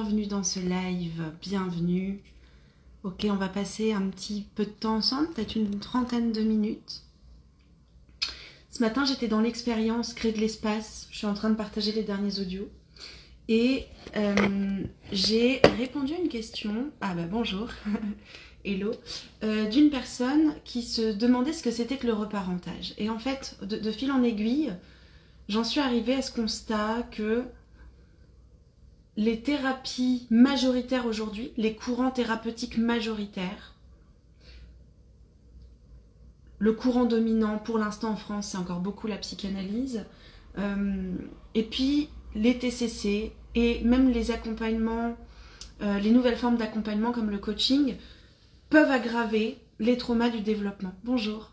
bienvenue dans ce live, bienvenue. Ok, on va passer un petit peu de temps ensemble, peut-être une trentaine de minutes. Ce matin, j'étais dans l'expérience Créer de l'espace, je suis en train de partager les derniers audios. Et j'ai répondu à une question, bonjour, hello, d'une personne qui se demandait ce que c'était que le reparentage. Et en fait, de fil en aiguille, j'en suis arrivée à ce constat que les thérapies majoritaires aujourd'hui, les courants thérapeutiques majoritaires, le courant dominant pour l'instant en France, c'est encore beaucoup la psychanalyse, et puis les TCC et même les accompagnements, les nouvelles formes d'accompagnement comme le coaching, peuvent aggraver les traumas du développement. Bonjour.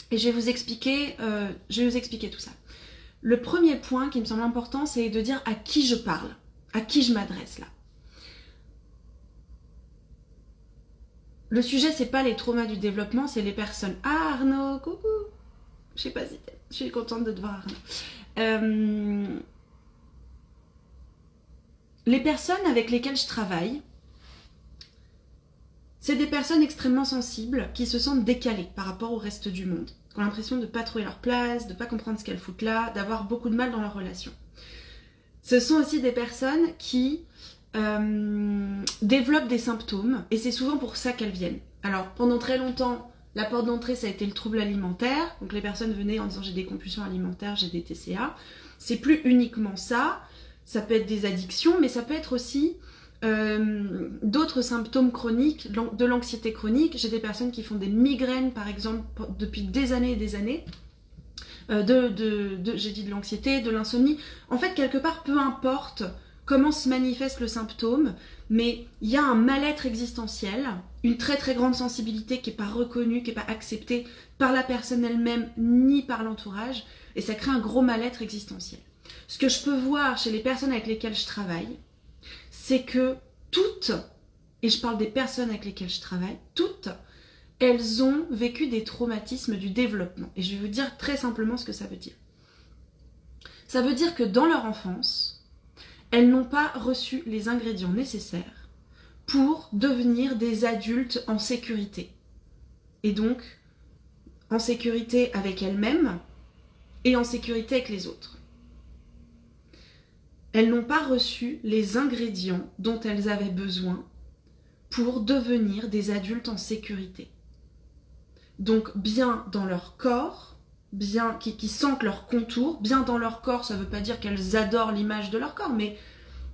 Et je vais vous expliquer tout ça. Le premier point qui me semble important, c'est de dire à qui je parle. À qui je m'adresse là? Le sujet, c'est pas les traumas du développement, c'est les personnes. Ah Arnaud, coucou. Je sais pas si je suis contente de te voir Arnaud. Les personnes avec lesquelles je travaille, c'est des personnes extrêmement sensibles qui se sentent décalées par rapport au reste du monde, qui ont l'impression de ne pas trouver leur place, de ne pas comprendre ce qu'elles foutent là, d'avoir beaucoup de mal dans leurs relations. Ce sont aussi des personnes qui développent des symptômes, et c'est souvent pour ça qu'elles viennent. Alors, pendant très longtemps, la porte d'entrée, ça a été le trouble alimentaire. Donc les personnes venaient en disant j'ai des compulsions alimentaires, j'ai des TCA. C'est plus uniquement ça. Ça peut être des addictions, mais ça peut être aussi d'autres symptômes chroniques, de l'anxiété chronique. J'ai des personnes qui font des migraines, par exemple, depuis des années et des années. J'ai dit de l'anxiété, de l'insomnie. En fait, quelque part, peu importe comment se manifeste le symptôme, mais il y a un mal-être existentiel, une très très grande sensibilité qui n'est pas reconnue, qui n'est pas acceptée par la personne elle-même, ni par l'entourage, et ça crée un gros mal-être existentiel. Ce que je peux voir chez les personnes avec lesquelles je travaille, c'est que toutes, et je parle des personnes avec lesquelles je travaille, toutes, elles ont vécu des traumatismes du développement. Et je vais vous dire très simplement ce que ça veut dire. Ça veut dire que dans leur enfance, elles n'ont pas reçu les ingrédients nécessaires pour devenir des adultes en sécurité. Et donc, en sécurité avec elles-mêmes et en sécurité avec les autres. Elles n'ont pas reçu les ingrédients dont elles avaient besoin pour devenir des adultes en sécurité. Donc, bien dans leur corps, bien qui sentent leur contour, bien dans leur corps, ça ne veut pas dire qu'elles adorent l'image de leur corps, mais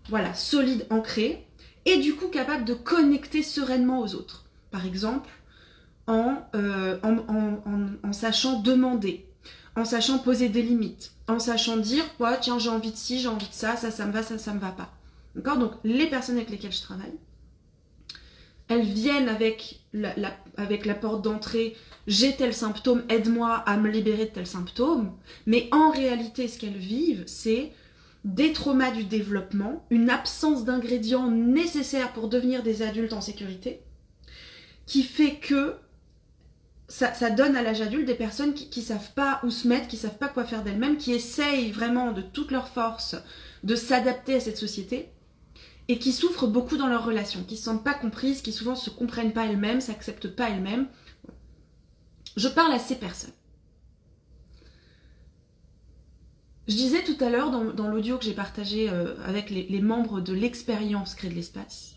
voilà, solide, ancré, et du coup capable de connecter sereinement aux autres. Par exemple, en sachant demander, en sachant poser des limites, en sachant dire, ouais, tiens, j'ai envie de ci, j'ai envie de ça, ça me va, ça me va pas. D'accord? Donc, les personnes avec lesquelles je travaille, elles viennent avec la porte d'entrée, j'ai tel symptôme, aide-moi à me libérer de tel symptôme. Mais en réalité, ce qu'elles vivent, c'est des traumas du développement, une absence d'ingrédients nécessaires pour devenir des adultes en sécurité, qui fait que ça donne à l'âge adulte des personnes qui ne savent pas où se mettre, qui ne savent pas quoi faire d'elles-mêmes, qui essayent vraiment de toute leur force de s'adapter à cette société, et qui souffrent beaucoup dans leurs relations, qui ne se sentent pas comprises, qui souvent ne se comprennent pas elles-mêmes, ne s'acceptent pas elles-mêmes. Je parle à ces personnes. Je disais tout à l'heure dans l'audio que j'ai partagé avec les membres de l'expérience Créer de l'espace,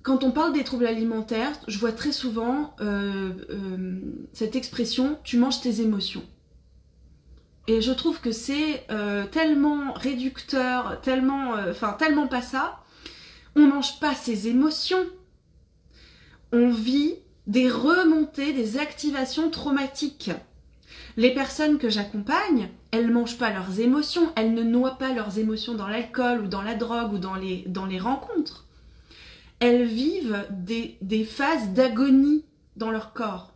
quand on parle des troubles alimentaires, je vois très souvent cette expression « tu manges tes émotions ». Et je trouve que c'est tellement réducteur, tellement pas ça. On mange pas ses émotions. On vit des remontées, des activations traumatiques. Les personnes que j'accompagne, elles ne mangent pas leurs émotions, elles ne noient pas leurs émotions dans l'alcool ou dans la drogue ou dans les rencontres. Elles vivent des phases d'agonie dans leur corps,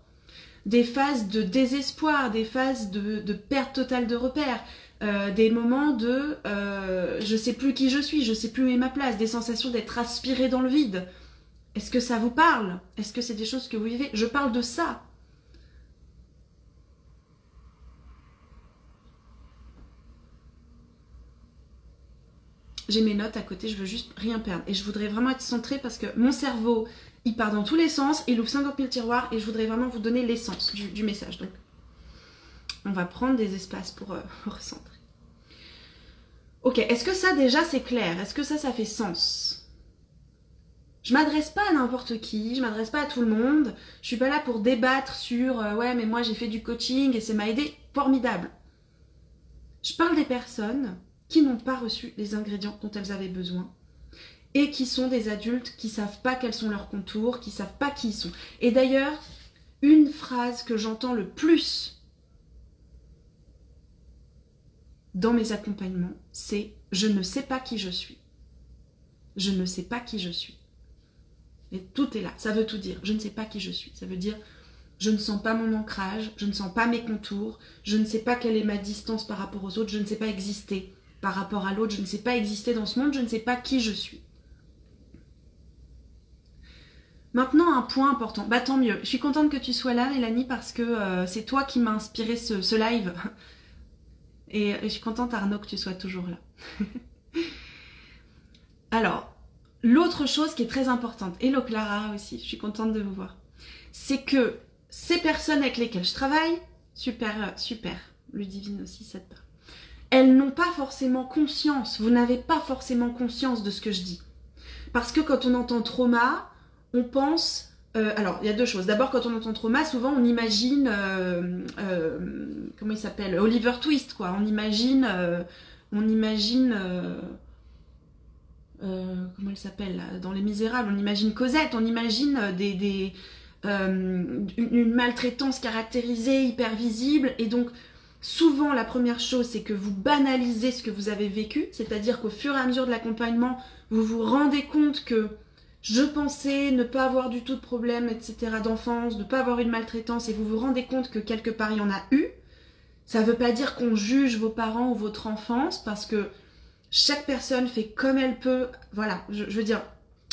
des phases de désespoir, des phases de perte totale de repères, des moments de je sais plus qui je suis, je sais plus où est ma place, des sensations d'être aspiré dans le vide. Est-ce que ça vous parle? Est-ce que c'est des choses que vous vivez? Je parle de ça. j'ai mes notes à côté, je veux juste rien perdre. Et je voudrais vraiment être centrée parce que mon cerveau, il part dans tous les sens, il ouvre 50 000 tiroirs et je voudrais vraiment vous donner l'essence du message. Donc, on va prendre des espaces pour recentrer. Ok, est-ce que ça déjà c'est clair? Est-ce que ça fait sens? Je m'adresse pas à n'importe qui, je m'adresse pas à tout le monde. Je suis pas là pour débattre sur ouais mais moi j'ai fait du coaching et ça m'a aidé. Formidable. Je parle des personnes qui n'ont pas reçu les ingrédients dont elles avaient besoin et qui sont des adultes qui savent pas quels sont leurs contours, qui savent pas qui ils sont. Et d'ailleurs, une phrase que j'entends le plus dans mes accompagnements, c'est « je ne sais pas qui je suis ». Je ne sais pas qui je suis. Et tout est là, ça veut tout dire. Je ne sais pas qui je suis. Ça veut dire je ne sens pas mon ancrage, je ne sens pas mes contours, je ne sais pas quelle est ma distance par rapport aux autres, je ne sais pas exister par rapport à l'autre, je ne sais pas exister dans ce monde, je ne sais pas qui je suis. Maintenant, un point important. Bah tant mieux. Je suis contente que tu sois là, Mélanie, parce que c'est toi qui m'as inspiré ce live. Et je suis contente, Arnaud, que tu sois toujours là. Alors, l'autre chose qui est très importante, hello Clara aussi, je suis contente de vous voir, c'est que ces personnes avec lesquelles je travaille, super, Ludivine aussi, ça te parle, elles n'ont pas forcément conscience, vous n'avez pas forcément conscience de ce que je dis. Parce que quand on entend trauma, on pense... alors, il y a deux choses. D'abord, quand on entend trauma, souvent on imagine... comment il s'appelle? Oliver Twist, quoi. On imagine... comment il s'appelle dans Les Misérables? On imagine Cosette, on imagine une maltraitance caractérisée, hyper visible. Et donc, souvent, la première chose, c'est que vous banalisez ce que vous avez vécu. C'est-à-dire qu'au fur et à mesure de l'accompagnement, vous vous rendez compte que je pensais ne pas avoir du tout de problème, etc. d'enfance, ne pas avoir une maltraitance, et vous vous rendez compte que quelque part il y en a eu. Ça ne veut pas dire qu'on juge vos parents ou votre enfance, parce que chaque personne fait comme elle peut. Voilà, je veux dire,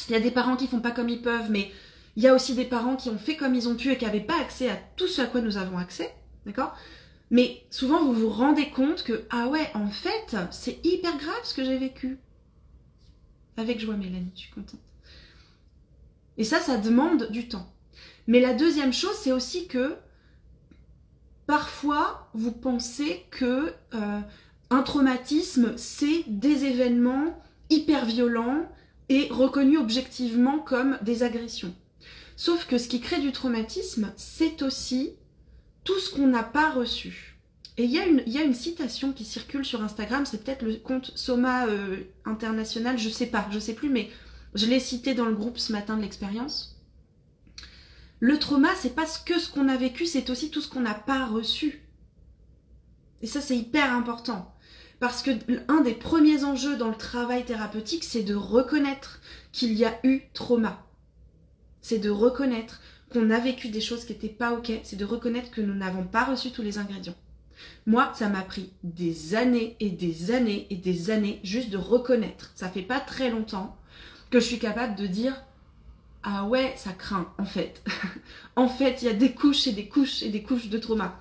il y a des parents qui font pas comme ils peuvent, mais il y a aussi des parents qui ont fait comme ils ont pu et qui n'avaient pas accès à tout ce à quoi nous avons accès, d'accord? Mais souvent vous vous rendez compte que, ah ouais, en fait, c'est hyper grave ce que j'ai vécu. Avec joie, Mélanie, je suis contente. Et ça demande du temps. Mais la deuxième chose, c'est aussi que parfois, vous pensez que un traumatisme, c'est des événements hyper violents et reconnus objectivement comme des agressions. Sauf que ce qui crée du traumatisme, c'est aussi tout ce qu'on n'a pas reçu. Et il y a une citation qui circule sur Instagram, c'est peut-être le compte Soma International, je sais plus, mais je l'ai cité dans le groupe ce matin de l'expérience. Le trauma, c'est pas que ce qu'on a vécu, c'est aussi tout ce qu'on n'a pas reçu. Et ça, c'est hyper important. Parce que un des premiers enjeux dans le travail thérapeutique, c'est de reconnaître qu'il y a eu trauma. C'est de reconnaître qu'on a vécu des choses qui n'étaient pas ok. C'est de reconnaître que nous n'avons pas reçu tous les ingrédients. Moi, ça m'a pris des années et des années et des années juste de reconnaître. Ça fait pas très longtemps que je suis capable de dire « Ah ouais, ça craint, en fait. » En fait, il y a des couches et des couches et des couches de trauma.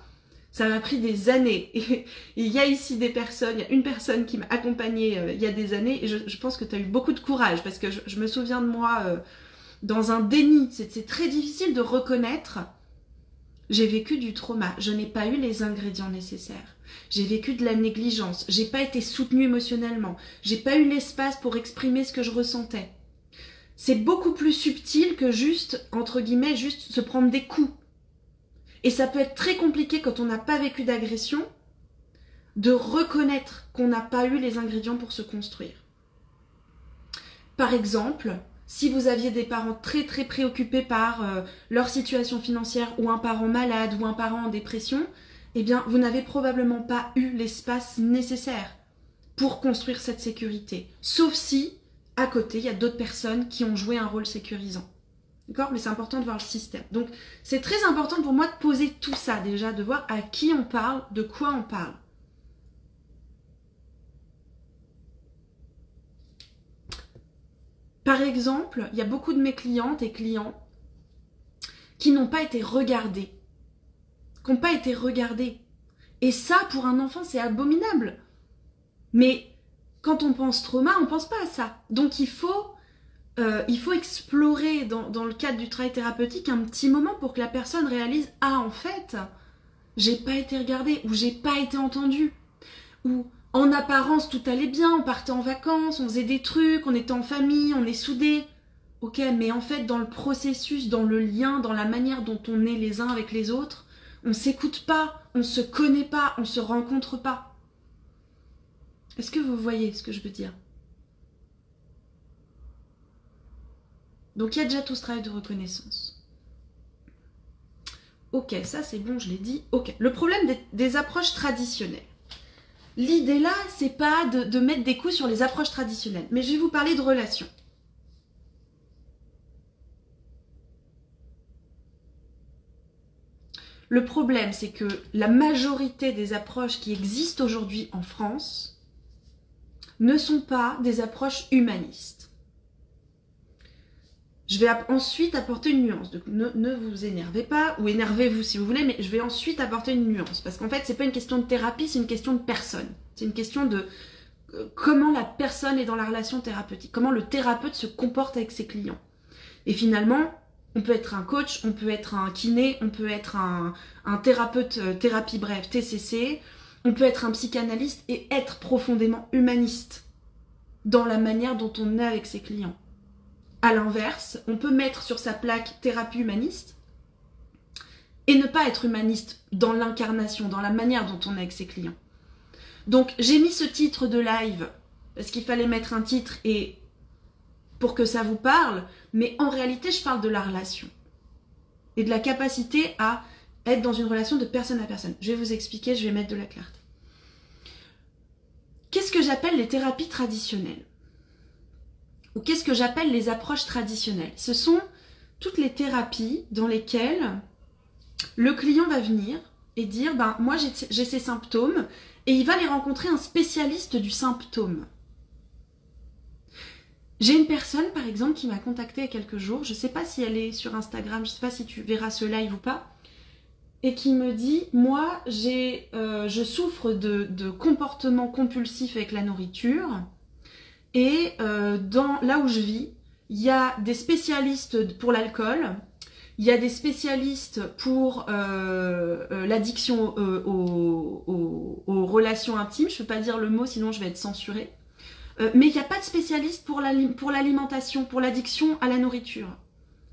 Ça m'a pris des années. Et il y a ici des personnes, il y a une personne qui m'a accompagnée il y a des années et je pense que tu as eu beaucoup de courage parce que je me souviens de moi dans un déni. C'est très difficile de reconnaître. J'ai vécu du trauma, je n'ai pas eu les ingrédients nécessaires. J'ai vécu de la négligence, j'ai pas été soutenue émotionnellement, j'ai pas eu l'espace pour exprimer ce que je ressentais. C'est beaucoup plus subtil que juste, entre guillemets, juste se prendre des coups. Et ça peut être très compliqué quand on n'a pas vécu d'agression, de reconnaître qu'on n'a pas eu les ingrédients pour se construire. Par exemple, si vous aviez des parents très très préoccupés par leur situation financière ou un parent malade ou un parent en dépression, eh bien vous n'avez probablement pas eu l'espace nécessaire pour construire cette sécurité. Sauf si, à côté, il y a d'autres personnes qui ont joué un rôle sécurisant. D'accord? Mais c'est important de voir le système. Donc c'est très important pour moi de poser tout ça déjà, de voir à qui on parle, de quoi on parle. Par exemple, il y a beaucoup de mes clientes et clients qui n'ont pas été regardés. Qui n'ont pas été regardés. Et ça, pour un enfant, c'est abominable. Mais quand on pense trauma, on pense pas à ça. Donc il faut explorer dans le cadre du travail thérapeutique un petit moment pour que la personne réalise « Ah, en fait, j'ai pas été regardée » ou « J'ai pas été entendue » ou « En apparence, tout allait bien, on partait en vacances, on faisait des trucs, on était en famille, on est soudés. » Ok, mais en fait, dans le processus, dans le lien, dans la manière dont on est les uns avec les autres, on s'écoute pas, on se connaît pas, on se rencontre pas. Est-ce que vous voyez ce que je veux dire? Donc il y a déjà tout ce travail de reconnaissance. Ok, ça c'est bon, je l'ai dit. Ok, le problème des approches traditionnelles. L'idée là, c'est pas de mettre des coups sur les approches traditionnelles, mais je vais vous parler de relations. Le problème, c'est que la majorité des approches qui existent aujourd'hui en France ne sont pas des approches humanistes. Je vais ensuite apporter une nuance. Donc ne vous énervez pas, ou énervez-vous si vous voulez, mais je vais ensuite apporter une nuance. Parce qu'en fait, c'est pas une question de thérapie, c'est une question de personne. C'est une question de comment la personne est dans la relation thérapeutique, comment le thérapeute se comporte avec ses clients. Et finalement, on peut être un coach, on peut être un kiné, on peut être un thérapeute, thérapie brève, TCC, on peut être un psychanalyste et être profondément humaniste dans la manière dont on est avec ses clients. À l'inverse, on peut mettre sur sa plaque thérapie humaniste et ne pas être humaniste dans l'incarnation, dans la manière dont on est avec ses clients. Donc j'ai mis ce titre de live parce qu'il fallait mettre un titre et pour que ça vous parle, mais en réalité je parle de la relation et de la capacité à être dans une relation de personne à personne. Je vais vous expliquer, je vais mettre de la clarté. Qu'est-ce que j'appelle les thérapies traditionnelles ? Ou qu'est-ce que j'appelle les approches traditionnelles? Ce sont toutes les thérapies dans lesquelles le client va venir et dire « moi j'ai ces symptômes » et il va aller rencontrer un spécialiste du symptôme. J'ai une personne par exemple qui m'a contactée il y a quelques jours, je ne sais pas si elle est sur Instagram, je ne sais pas si tu verras ce live ou pas, et qui me dit « Moi je souffre de comportements compulsifs avec la nourriture ». Et là où je vis, il y a des spécialistes pour l'alcool, il y a des spécialistes pour l'addiction aux relations intimes, je ne peux pas dire le mot sinon je vais être censurée, mais il n'y a pas de spécialiste pour l'alimentation, pour l'addiction à la nourriture.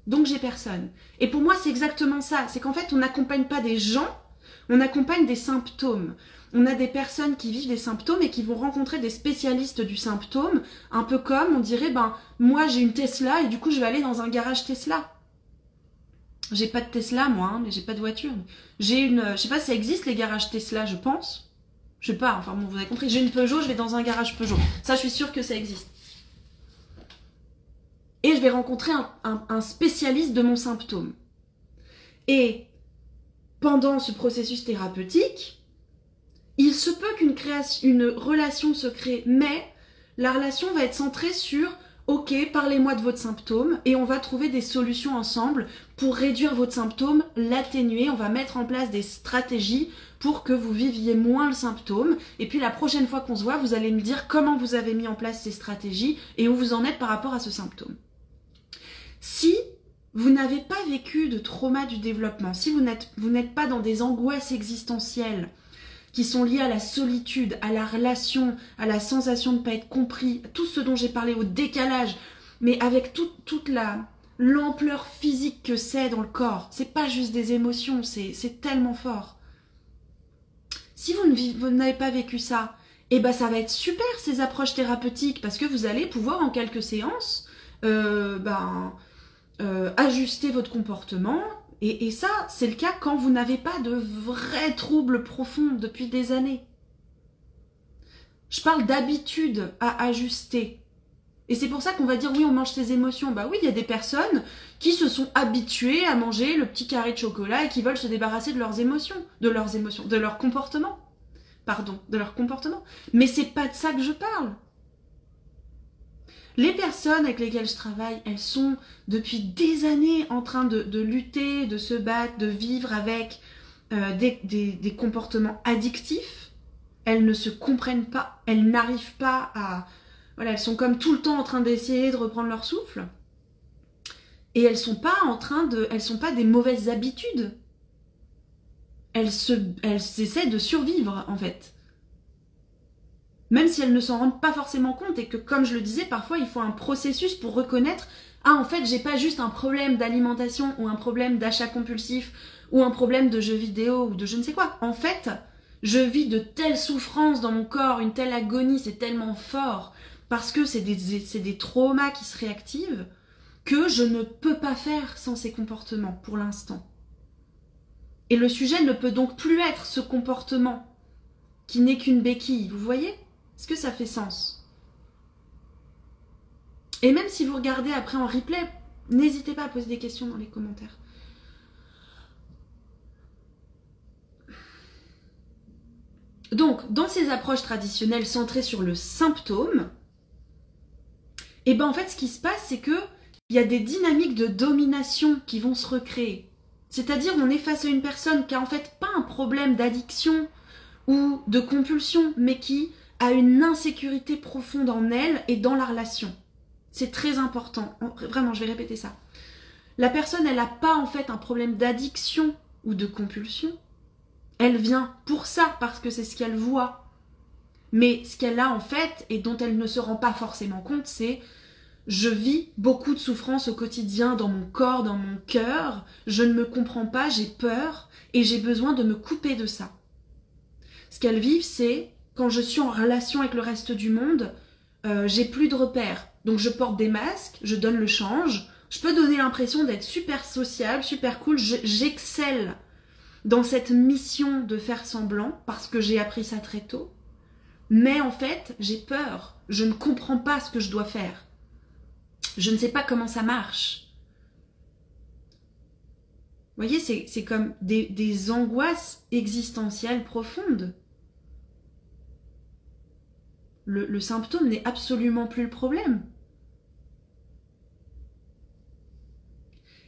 Donc j'ai personne. Et pour moi c'est exactement ça, c'est qu'en fait on n'accompagne pas des gens, on accompagne des symptômes. On a des personnes qui vivent des symptômes et qui vont rencontrer des spécialistes du symptôme, un peu comme on dirait, moi j'ai une Tesla et du coup je vais aller dans un garage Tesla. J'ai pas de Tesla moi, hein, mais j'ai pas de voiture. J'ai je sais pas si ça existe les garages Tesla, je pense. Je sais pas, enfin bon, vous avez compris, j'ai une Peugeot, je vais dans un garage Peugeot. Ça je suis sûre que ça existe. Et je vais rencontrer un spécialiste de mon symptôme. Et pendant ce processus thérapeutique, il se peut qu'une relation se crée, mais la relation va être centrée sur « Ok, parlez-moi de votre symptôme et on va trouver des solutions ensemble pour réduire votre symptôme, l'atténuer. On va mettre en place des stratégies pour que vous viviez moins le symptôme. Et puis la prochaine fois qu'on se voit, vous allez me dire comment vous avez mis en place ces stratégies et où vous en êtes par rapport à ce symptôme. » Si vous n'avez pas vécu de trauma du développement, si vous n'êtes pas dans des angoisses existentielles, qui sont liées à la solitude, à la relation, à la sensation de ne pas être compris, tout ce dont j'ai parlé, au décalage, mais avec toute l'ampleur physique que c'est dans le corps. C'est pas juste des émotions, c'est tellement fort. Si vous n'avez pas vécu ça, eh ben ça va être super ces approches thérapeutiques parce que vous allez pouvoir en quelques séances ajuster votre comportement. Et ça, c'est le cas quand vous n'avez pas de vrais troubles profonds depuis des années. Je parle d'habitude à ajuster. Et c'est pour ça qu'on va dire, oui, on mange ses émotions. Bah oui, il y a des personnes qui se sont habituées à manger le petit carré de chocolat et qui veulent se débarrasser de leur comportement. Pardon, de leur comportement. Mais c'est pas de ça que je parle. Les personnes avec lesquelles je travaille, elles sont depuis des années en train de lutter, de se battre, de vivre avec des comportements addictifs. elles ne se comprennent pas, elles n'arrivent pas à... Voilà, elles sont comme tout le temps en train d'essayer de reprendre leur souffle. Et elles sont pas des mauvaises habitudes. Elles essaient de survivre, en fait. Même si elles ne s'en rendent pas forcément compte et que, comme je le disais, parfois il faut un processus pour reconnaître « Ah, en fait, j'ai pas juste un problème d'alimentation ou un problème d'achat compulsif ou un problème de jeux vidéo ou de je ne sais quoi. En fait, je vis de telles souffrances dans mon corps, une telle agonie, c'est tellement fort parce que c'est des traumas qui se réactivent que je ne peux pas faire sans ces comportements pour l'instant. Et le sujet ne peut donc plus être ce comportement qui n'est qu'une béquille, vous voyez ? Est-ce que ça fait sens ? Et même si vous regardez après en replay, n'hésitez pas à poser des questions dans les commentaires. Donc, dans ces approches traditionnelles centrées sur le symptôme, et ben en fait, ce qui se passe, c'est que il y a des dynamiques de domination qui vont se recréer. C'est-à-dire, on est face à une personne qui a en fait pas un problème d'addiction ou de compulsion, mais qui a une insécurité profonde en elle et dans la relation. C'est très important. Vraiment, je vais répéter ça. La personne, elle n'a pas en fait un problème d'addiction ou de compulsion. Elle vient pour ça, parce que c'est ce qu'elle voit. Mais ce qu'elle a en fait, et dont elle ne se rend pas forcément compte, c'est je vis beaucoup de souffrance au quotidien dans mon corps, dans mon cœur, je ne me comprends pas, j'ai peur, et j'ai besoin de me couper de ça. Ce qu'elles vivent, c'est quand je suis en relation avec le reste du monde, j'ai plus de repères. Donc je porte des masques, je donne le change, je peux donner l'impression d'être super sociable, super cool, j'excelle dans cette mission de faire semblant, parce que j'ai appris ça très tôt. Mais en fait, j'ai peur, je ne comprends pas ce que je dois faire. Je ne sais pas comment ça marche. Vous voyez, c'est comme des angoisses existentielles profondes. Le symptôme n'est absolument plus le problème.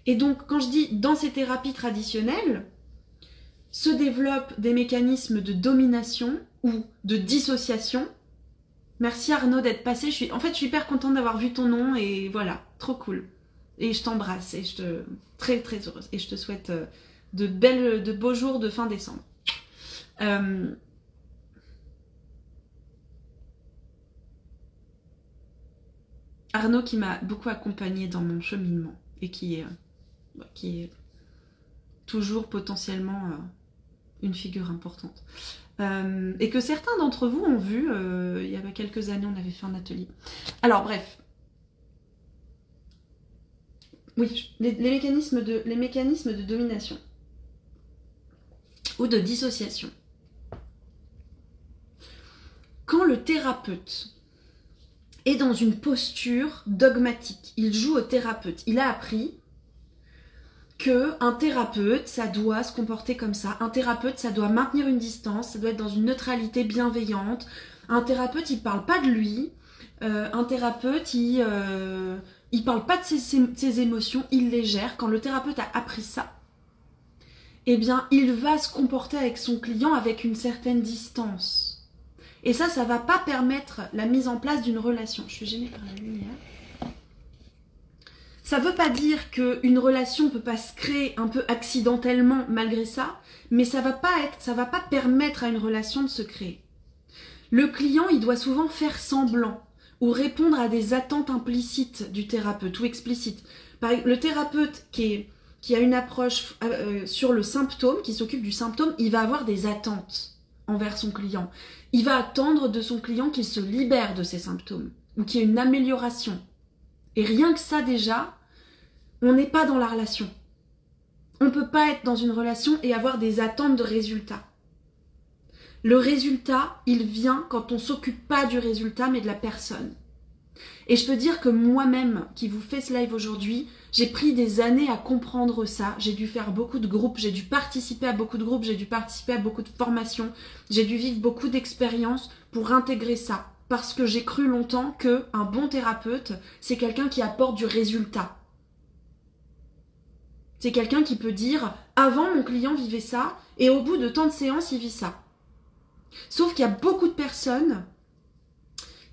Et donc, quand je dis dans ces thérapies traditionnelles, se développent des mécanismes de domination ou de dissociation. Merci Arnaud d'être passé. En fait, je suis hyper contente d'avoir vu ton nom et voilà, trop cool. Et je t'embrasse et très très heureuse. Et je te souhaite de beaux jours de fin décembre. Arnaud qui m'a beaucoup accompagnée dans mon cheminement et qui est toujours potentiellement une figure importante. Et que certains d'entre vous ont vu, il y a quelques années, on avait fait un atelier. Alors bref. Oui, les mécanismes de domination ou de dissociation. Quand le thérapeute est dans une posture dogmatique, il joue au thérapeute, il a appris qu'un thérapeute, ça doit se comporter comme ça. Un thérapeute, ça doit maintenir une distance, ça doit être dans une neutralité bienveillante. Un thérapeute, il parle pas de lui. Un thérapeute, il parle pas de ses émotions, il les gère. Quand le thérapeute a appris ça, eh bien, il va se comporter avec son client avec une certaine distance. Et ça va pas permettre la mise en place d'une relation. Je suis gênée par la lumière. Ça ne veut pas dire qu'une relation ne peut pas se créer un peu accidentellement malgré ça, mais ça va pas permettre à une relation de se créer. Le client, il doit souvent faire semblant ou répondre à des attentes implicites du thérapeute ou explicites. Par exemple, le thérapeute qui a une approche sur le symptôme, qui s'occupe du symptôme, il va avoir des attentes envers son client. Il va attendre de son client qu'il se libère de ses symptômes ou qu'il y ait une amélioration. Et rien que ça déjà, on n'est pas dans la relation. On ne peut pas être dans une relation et avoir des attentes de résultats. Le résultat, il vient quand on ne s'occupe pas du résultat, mais de la personne. Et je peux dire que moi-même, qui vous fais ce live aujourd'hui, j'ai pris des années à comprendre ça. J'ai dû faire beaucoup de groupes, j'ai dû participer à beaucoup de groupes, j'ai dû participer à beaucoup de formations, j'ai dû vivre beaucoup d'expériences pour intégrer ça. Parce que j'ai cru longtemps qu'un bon thérapeute, c'est quelqu'un qui apporte du résultat. C'est quelqu'un qui peut dire « Avant, mon client vivait ça, et au bout de tant de séances, il vit ça. » Sauf qu'il y a beaucoup de personnes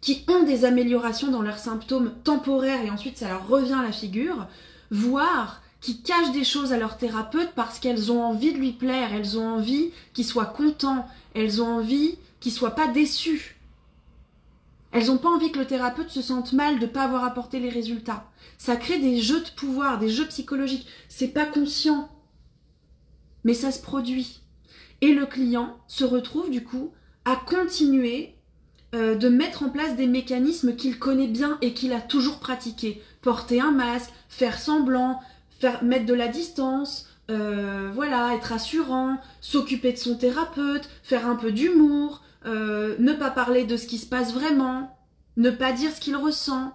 qui ont des améliorations dans leurs symptômes temporaires et ensuite ça leur revient à la figure, voire qui cachent des choses à leur thérapeute parce qu'elles ont envie de lui plaire, elles ont envie qu'il soit content, elles ont envie qu'il soit pas déçu. Elles n'ont pas envie que le thérapeute se sente mal de ne pas avoir apporté les résultats. Ça crée des jeux de pouvoir, des jeux psychologiques. C'est pas conscient, mais ça se produit. Et le client se retrouve du coup à continuer de mettre en place des mécanismes qu'il connaît bien et qu'il a toujours pratiqués. Porter un masque, faire semblant, mettre de la distance, voilà, être assurant, s'occuper de son thérapeute, faire un peu d'humour, ne pas parler de ce qui se passe vraiment, ne pas dire ce qu'il ressent.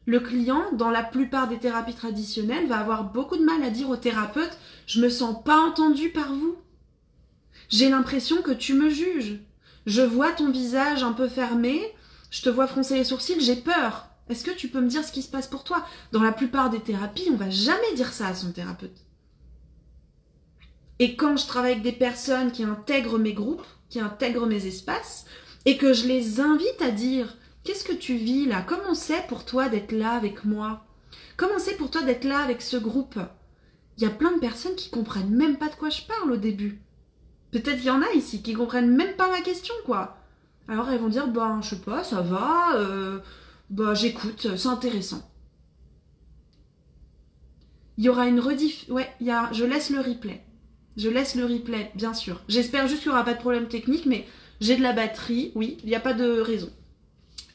Le client, dans la plupart des thérapies traditionnelles, va avoir beaucoup de mal à dire au thérapeute « Je me sens pas entendu par vous. J'ai l'impression que tu me juges. Je vois ton visage un peu fermé, je te vois froncer les sourcils, j'ai peur. Est-ce que tu peux me dire ce qui se passe pour toi ?» Dans la plupart des thérapies, on va jamais dire ça à son thérapeute. Et quand je travaille avec des personnes qui intègrent mes groupes, qui intègrent mes espaces, et que je les invite à dire « Qu'est-ce que tu vis là? Comment c'est pour toi d'être là avec moi? Comment c'est pour toi d'être là avec ce groupe ?» Il y a plein de personnes qui comprennent même pas de quoi je parle au début. Peut-être qu'il y en a ici qui comprennent même pas ma question, quoi. Alors elles vont dire « Ben, je sais pas, ça va, j'écoute, c'est intéressant. » Il y aura une rediff... Ouais, je laisse le replay. Je laisse le replay, bien sûr. J'espère juste qu'il n'y aura pas de problème technique, mais j'ai de la batterie, oui, il n'y a pas de raison.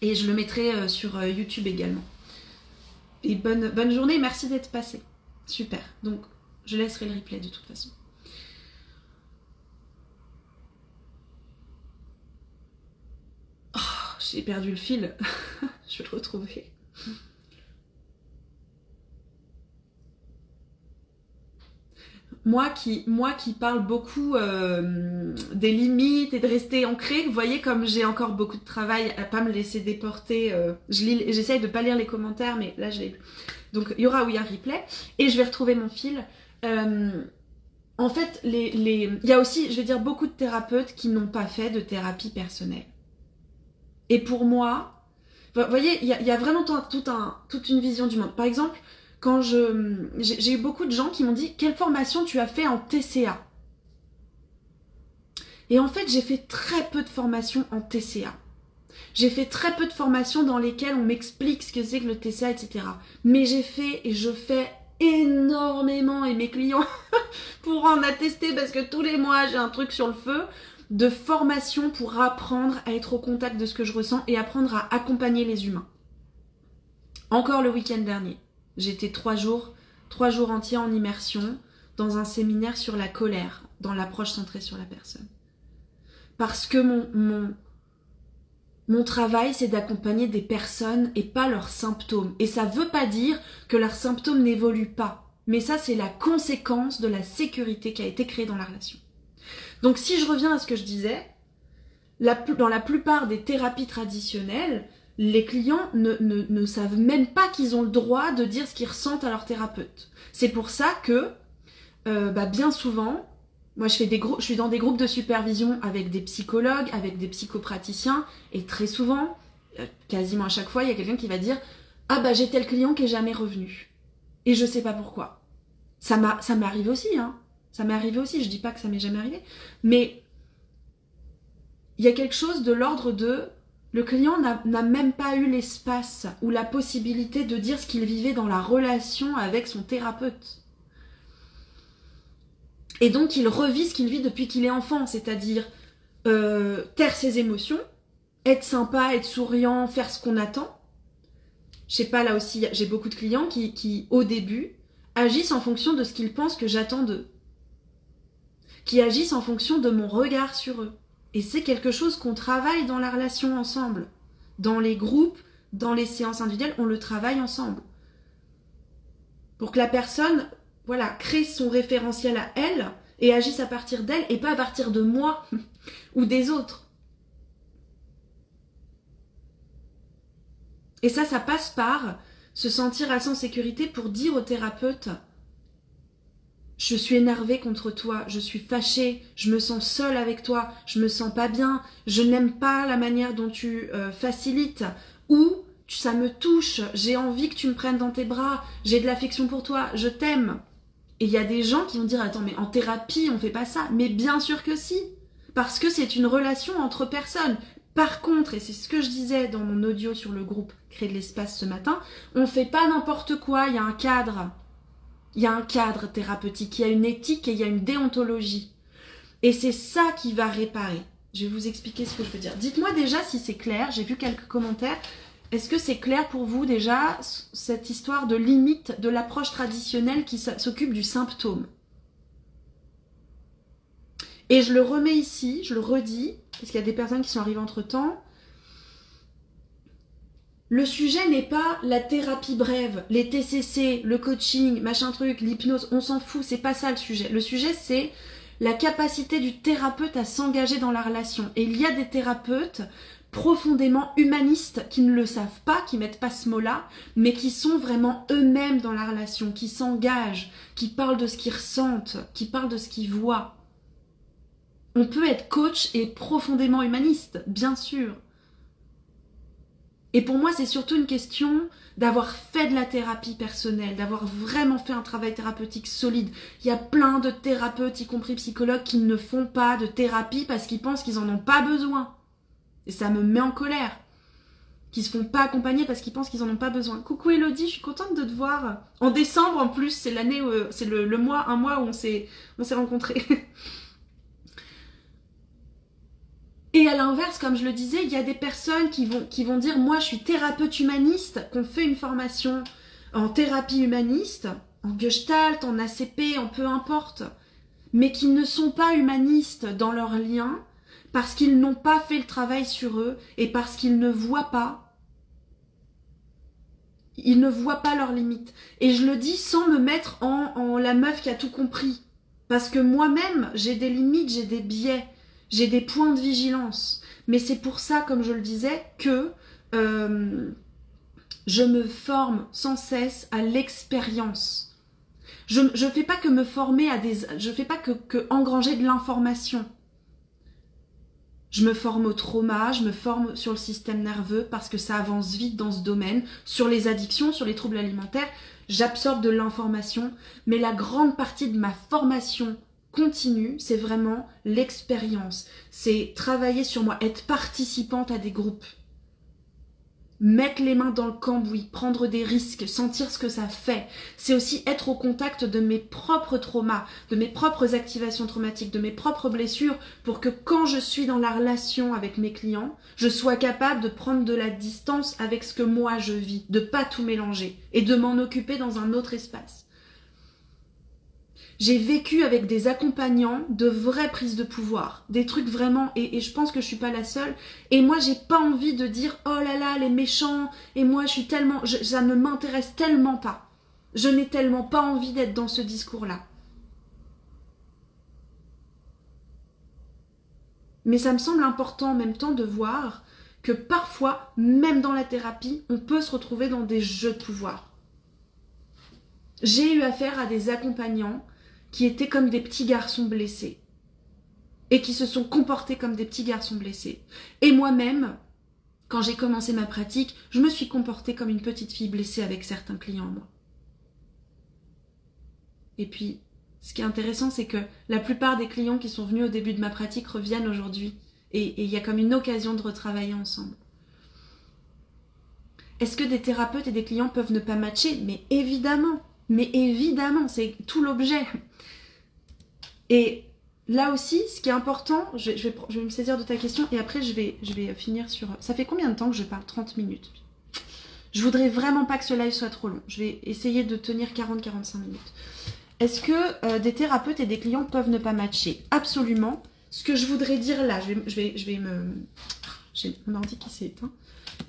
Et je le mettrai sur YouTube également. Et bonne journée, merci d'être passé. Super, donc je laisserai le replay de toute façon. Oh, j'ai perdu le fil. Je vais le retrouver. Moi qui parle beaucoup des limites et de rester ancrée, vous voyez comme j'ai encore beaucoup de travail à pas me laisser déporter. J'essaye de pas lire les commentaires, mais là je l'ai lu. Donc il y aura un replay et je vais retrouver mon fil. En fait, il y a aussi, je vais dire, beaucoup de thérapeutes qui n'ont pas fait de thérapie personnelle. Et pour moi, vous voyez, il y a vraiment toute une vision du monde. Par exemple, quand j'ai eu beaucoup de gens qui m'ont dit « Quelle formation tu as fait en TCA ?» Et en fait, j'ai fait très peu de formations en TCA. J'ai fait très peu de formations dans lesquelles on m'explique ce que c'est que le TCA, etc. Mais j'ai fait et je fais énormément, et mes clients pourront en attester parce que tous les mois, j'ai un truc sur le feu, de formation pour apprendre à être au contact de ce que je ressens et apprendre à accompagner les humains. Encore le week-end dernier. J'étais 3 jours entiers en immersion dans un séminaire sur la colère, dans l'approche centrée sur la personne. Parce que mon travail, c'est d'accompagner des personnes et pas leurs symptômes. Et ça ne veut pas dire que leurs symptômes n'évoluent pas. Mais ça, c'est la conséquence de la sécurité qui a été créée dans la relation. Donc si je reviens à ce que je disais, dans la plupart des thérapies traditionnelles, les clients ne savent même pas qu'ils ont le droit de dire ce qu'ils ressentent à leur thérapeute. C'est pour ça que, bien souvent, moi je suis dans des groupes de supervision avec des psychologues, avec des psychopraticiens, et très souvent, quasiment à chaque fois, il y a quelqu'un qui va dire « Ah j'ai tel client qui est jamais revenu. » Et je sais pas pourquoi. Ça m'est arrivé aussi, hein. Ça m'est arrivé aussi, je dis pas que ça m'est jamais arrivé, mais il y a quelque chose de l'ordre de... Le client n'a même pas eu l'espace ou la possibilité de dire ce qu'il vivait dans la relation avec son thérapeute. Et donc il revit ce qu'il vit depuis qu'il est enfant, c'est-à-dire taire ses émotions, être sympa, être souriant, faire ce qu'on attend. Je sais pas, là aussi, j'ai beaucoup de clients qui, au début, agissent en fonction de ce qu'ils pensent que j'attends d'eux. Qui agissent en fonction de mon regard sur eux. Et c'est quelque chose qu'on travaille dans la relation ensemble. Dans les groupes, dans les séances individuelles, on le travaille ensemble. Pour que la personne, voilà, crée son référentiel à elle et agisse à partir d'elle et pas à partir de moi ou des autres. Et ça passe par se sentir assez en sécurité pour dire au thérapeute je suis énervée contre toi, je suis fâchée, je me sens seule avec toi, je me sens pas bien, je n'aime pas la manière dont tu facilites, ou ça me touche, j'ai envie que tu me prennes dans tes bras, j'ai de l'affection pour toi, je t'aime. Et il y a des gens qui vont dire, attends, mais en thérapie, on fait pas ça. Mais bien sûr que si, parce que c'est une relation entre personnes. Par contre, et c'est ce que je disais dans mon audio sur le groupe Créer de l'espace ce matin, on fait pas n'importe quoi, il y a un cadre. Il y a un cadre thérapeutique, il y a une éthique et il y a une déontologie. Et c'est ça qui va réparer. Je vais vous expliquer ce que je veux dire. Dites-moi déjà si c'est clair, j'ai vu quelques commentaires. Est-ce que c'est clair pour vous déjà, cette histoire de limite de l'approche traditionnelle qui s'occupe du symptôme? Et je le remets ici, je le redis, parce qu'il y a des personnes qui sont arrivées entre-temps. Le sujet n'est pas la thérapie brève, les TCC, le coaching, machin truc, l'hypnose, on s'en fout, c'est pas ça le sujet. Le sujet, c'est la capacité du thérapeute à s'engager dans la relation. Et il y a des thérapeutes profondément humanistes qui ne le savent pas, qui mettent pas ce mot-là, mais qui sont vraiment eux-mêmes dans la relation, qui s'engagent, qui parlent de ce qu'ils ressentent, qui parlent de ce qu'ils voient. On peut être coach et profondément humaniste, bien sûr. Et pour moi, c'est surtout une question d'avoir fait de la thérapie personnelle, d'avoir vraiment fait un travail thérapeutique solide. Il y a plein de thérapeutes, y compris psychologues, qui ne font pas de thérapie parce qu'ils pensent qu'ils n'en ont pas besoin. Et ça me met en colère. Qui se font pas accompagner parce qu'ils pensent qu'ils en ont pas besoin. Coucou Elodie, je suis contente de te voir. En décembre, en plus, c'est l'année, c'est le mois, un mois où on s'est rencontrés. Et à l'inverse, comme je le disais, il y a des personnes qui vont dire « Moi, je suis thérapeute humaniste », qu'on fait une formation en thérapie humaniste, en gestalt, en ACP, en peu importe, mais qui ne sont pas humanistes dans leurs liens parce qu'ils n'ont pas fait le travail sur eux et parce qu'ils ne voient pas. Ils ne voient pas leurs limites. Et je le dis sans me mettre en la meuf qui a tout compris. Parce que moi-même, j'ai des limites, j'ai des biais. J'ai des points de vigilance, mais c'est pour ça, comme je le disais, que je me forme sans cesse à l'expérience. Je fais pas que me former à des... Je fais pas que engranger de l'information. Je me forme au trauma, je me forme sur le système nerveux parce que ça avance vite dans ce domaine, sur les addictions, sur les troubles alimentaires. J'absorbe de l'information, mais la grande partie de ma formation continue, c'est vraiment l'expérience. C'est travailler sur moi, être participante à des groupes. Mettre les mains dans le cambouis, prendre des risques, sentir ce que ça fait. C'est aussi être au contact de mes propres traumas, de mes propres activations traumatiques, de mes propres blessures, pour que quand je suis dans la relation avec mes clients, je sois capable de prendre de la distance avec ce que moi je vis, de pas tout mélanger et de m'en occuper dans un autre espace. J'ai vécu avec des accompagnants de vraies prises de pouvoir, des trucs vraiment, et je pense que je suis pas la seule, et moi j'ai pas envie de dire oh là là les méchants, et moi je suis tellement, ça ne m'intéresse tellement pas, je n'ai tellement pas envie d'être dans ce discours-là. Mais ça me semble important en même temps de voir que parfois, même dans la thérapie, on peut se retrouver dans des jeux de pouvoir. J'ai eu affaire à des accompagnants qui étaient comme des petits garçons blessés et qui se sont comportés comme des petits garçons blessés. Et moi-même, quand j'ai commencé ma pratique, je me suis comportée comme une petite fille blessée avec certains clients à moi. Et puis, ce qui est intéressant, c'est que la plupart des clients qui sont venus au début de ma pratique reviennent aujourd'hui. Et il y a comme une occasion de retravailler ensemble. Est-ce que des thérapeutes et des clients peuvent ne pas matcher? Mais évidemment, c'est tout l'objet. Et là aussi, ce qui est important, je vais me saisir de ta question et après je vais finir sur... Ça fait combien de temps que je parle? 30 minutes. Je voudrais vraiment pas que ce live soit trop long. Je vais essayer de tenir 40-45 minutes. Est-ce que des thérapeutes et des clients peuvent ne pas matcher? Absolument. Ce que je voudrais dire là, je vais me... J'ai mon ordi qui s'est éteint.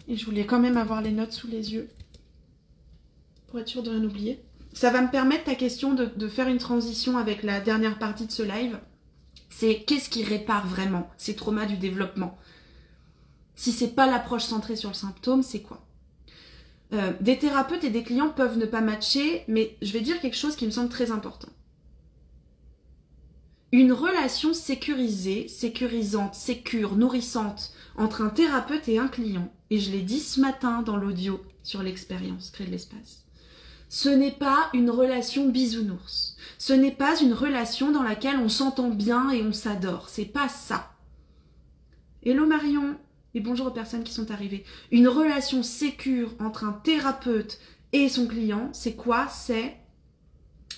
Et je voulais quand même avoir les notes sous les yeux. Pour être sûre de rien oublier. Ça va me permettre, ta question, de faire une transition avec la dernière partie de ce live. C'est qu'est-ce qui répare vraiment ces traumas du développement? Si c'est pas l'approche centrée sur le symptôme, c'est quoi? Des thérapeutes et des clients peuvent ne pas matcher, mais je vais dire quelque chose qui me semble très important. Une relation sécurisée, sécurisante, sécure, nourrissante entre un thérapeute et un client, et je l'ai dit ce matin dans l'audio sur l'expérience Créer de l'espace, ce n'est pas une relation bisounours. Ce n'est pas une relation dans laquelle on s'entend bien et on s'adore. C'est pas ça. Hello Marion, et bonjour aux personnes qui sont arrivées. Une relation sécure entre un thérapeute et son client, c'est quoi? C'est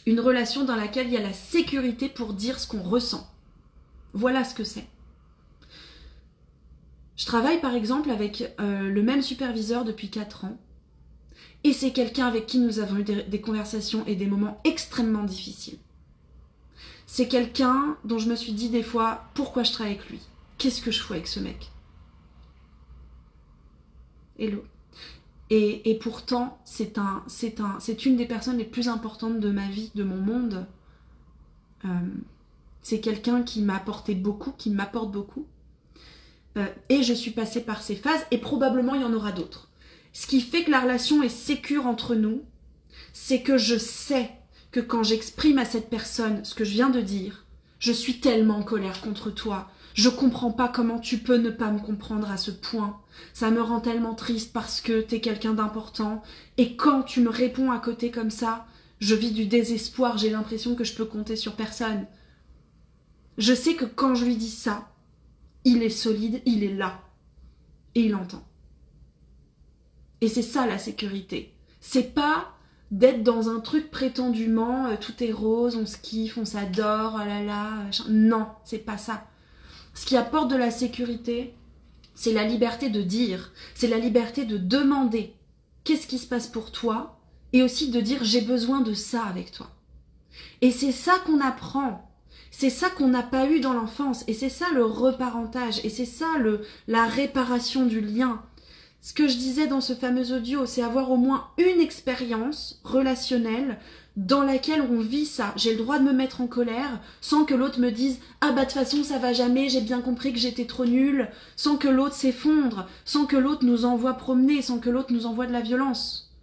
une relation dans laquelle il y a la sécurité pour dire ce qu'on ressent. Voilà ce que c'est. Je travaille par exemple avec le même superviseur depuis 4 ans. Et c'est quelqu'un avec qui nous avons eu des conversations et des moments extrêmement difficiles. C'est quelqu'un dont je me suis dit des fois, pourquoi je travaille avec lui? Qu'est-ce que je fous avec ce mec? Hello. Et pourtant, c'est une des personnes les plus importantes de ma vie, de mon monde. C'est quelqu'un qui m'a apporté beaucoup, qui m'apporte beaucoup. Et je suis passée par ces phases, et probablement il y en aura d'autres. Ce qui fait que la relation est sécure entre nous, c'est que je sais que quand j'exprime à cette personne ce que je viens de dire, je suis tellement en colère contre toi. Je comprends pas comment tu peux ne pas me comprendre à ce point. Ça me rend tellement triste parce que t'es quelqu'un d'important. Et quand tu me réponds à côté comme ça, je vis du désespoir, j'ai l'impression que je peux compter sur personne. Je sais que quand je lui dis ça, il est solide, il est là. Et il entend. Et c'est ça la sécurité. C'est pas d'être dans un truc prétendument, tout est rose, on se kiffe, on s'adore, oh là là. Non, c'est pas ça. Ce qui apporte de la sécurité, c'est la liberté de dire, c'est la liberté de demander qu'est-ce qui se passe pour toi, et aussi de dire j'ai besoin de ça avec toi. Et c'est ça qu'on apprend, c'est ça qu'on n'a pas eu dans l'enfance, et c'est ça le reparentage, et c'est ça la réparation du lien. Ce que je disais dans ce fameux audio, c'est avoir au moins une expérience relationnelle dans laquelle on vit ça. J'ai le droit de me mettre en colère sans que l'autre me dise « Ah bah de toute façon ça va jamais, j'ai bien compris que j'étais trop nulle », sans que l'autre s'effondre, sans que l'autre nous envoie promener, sans que l'autre nous envoie de la violence.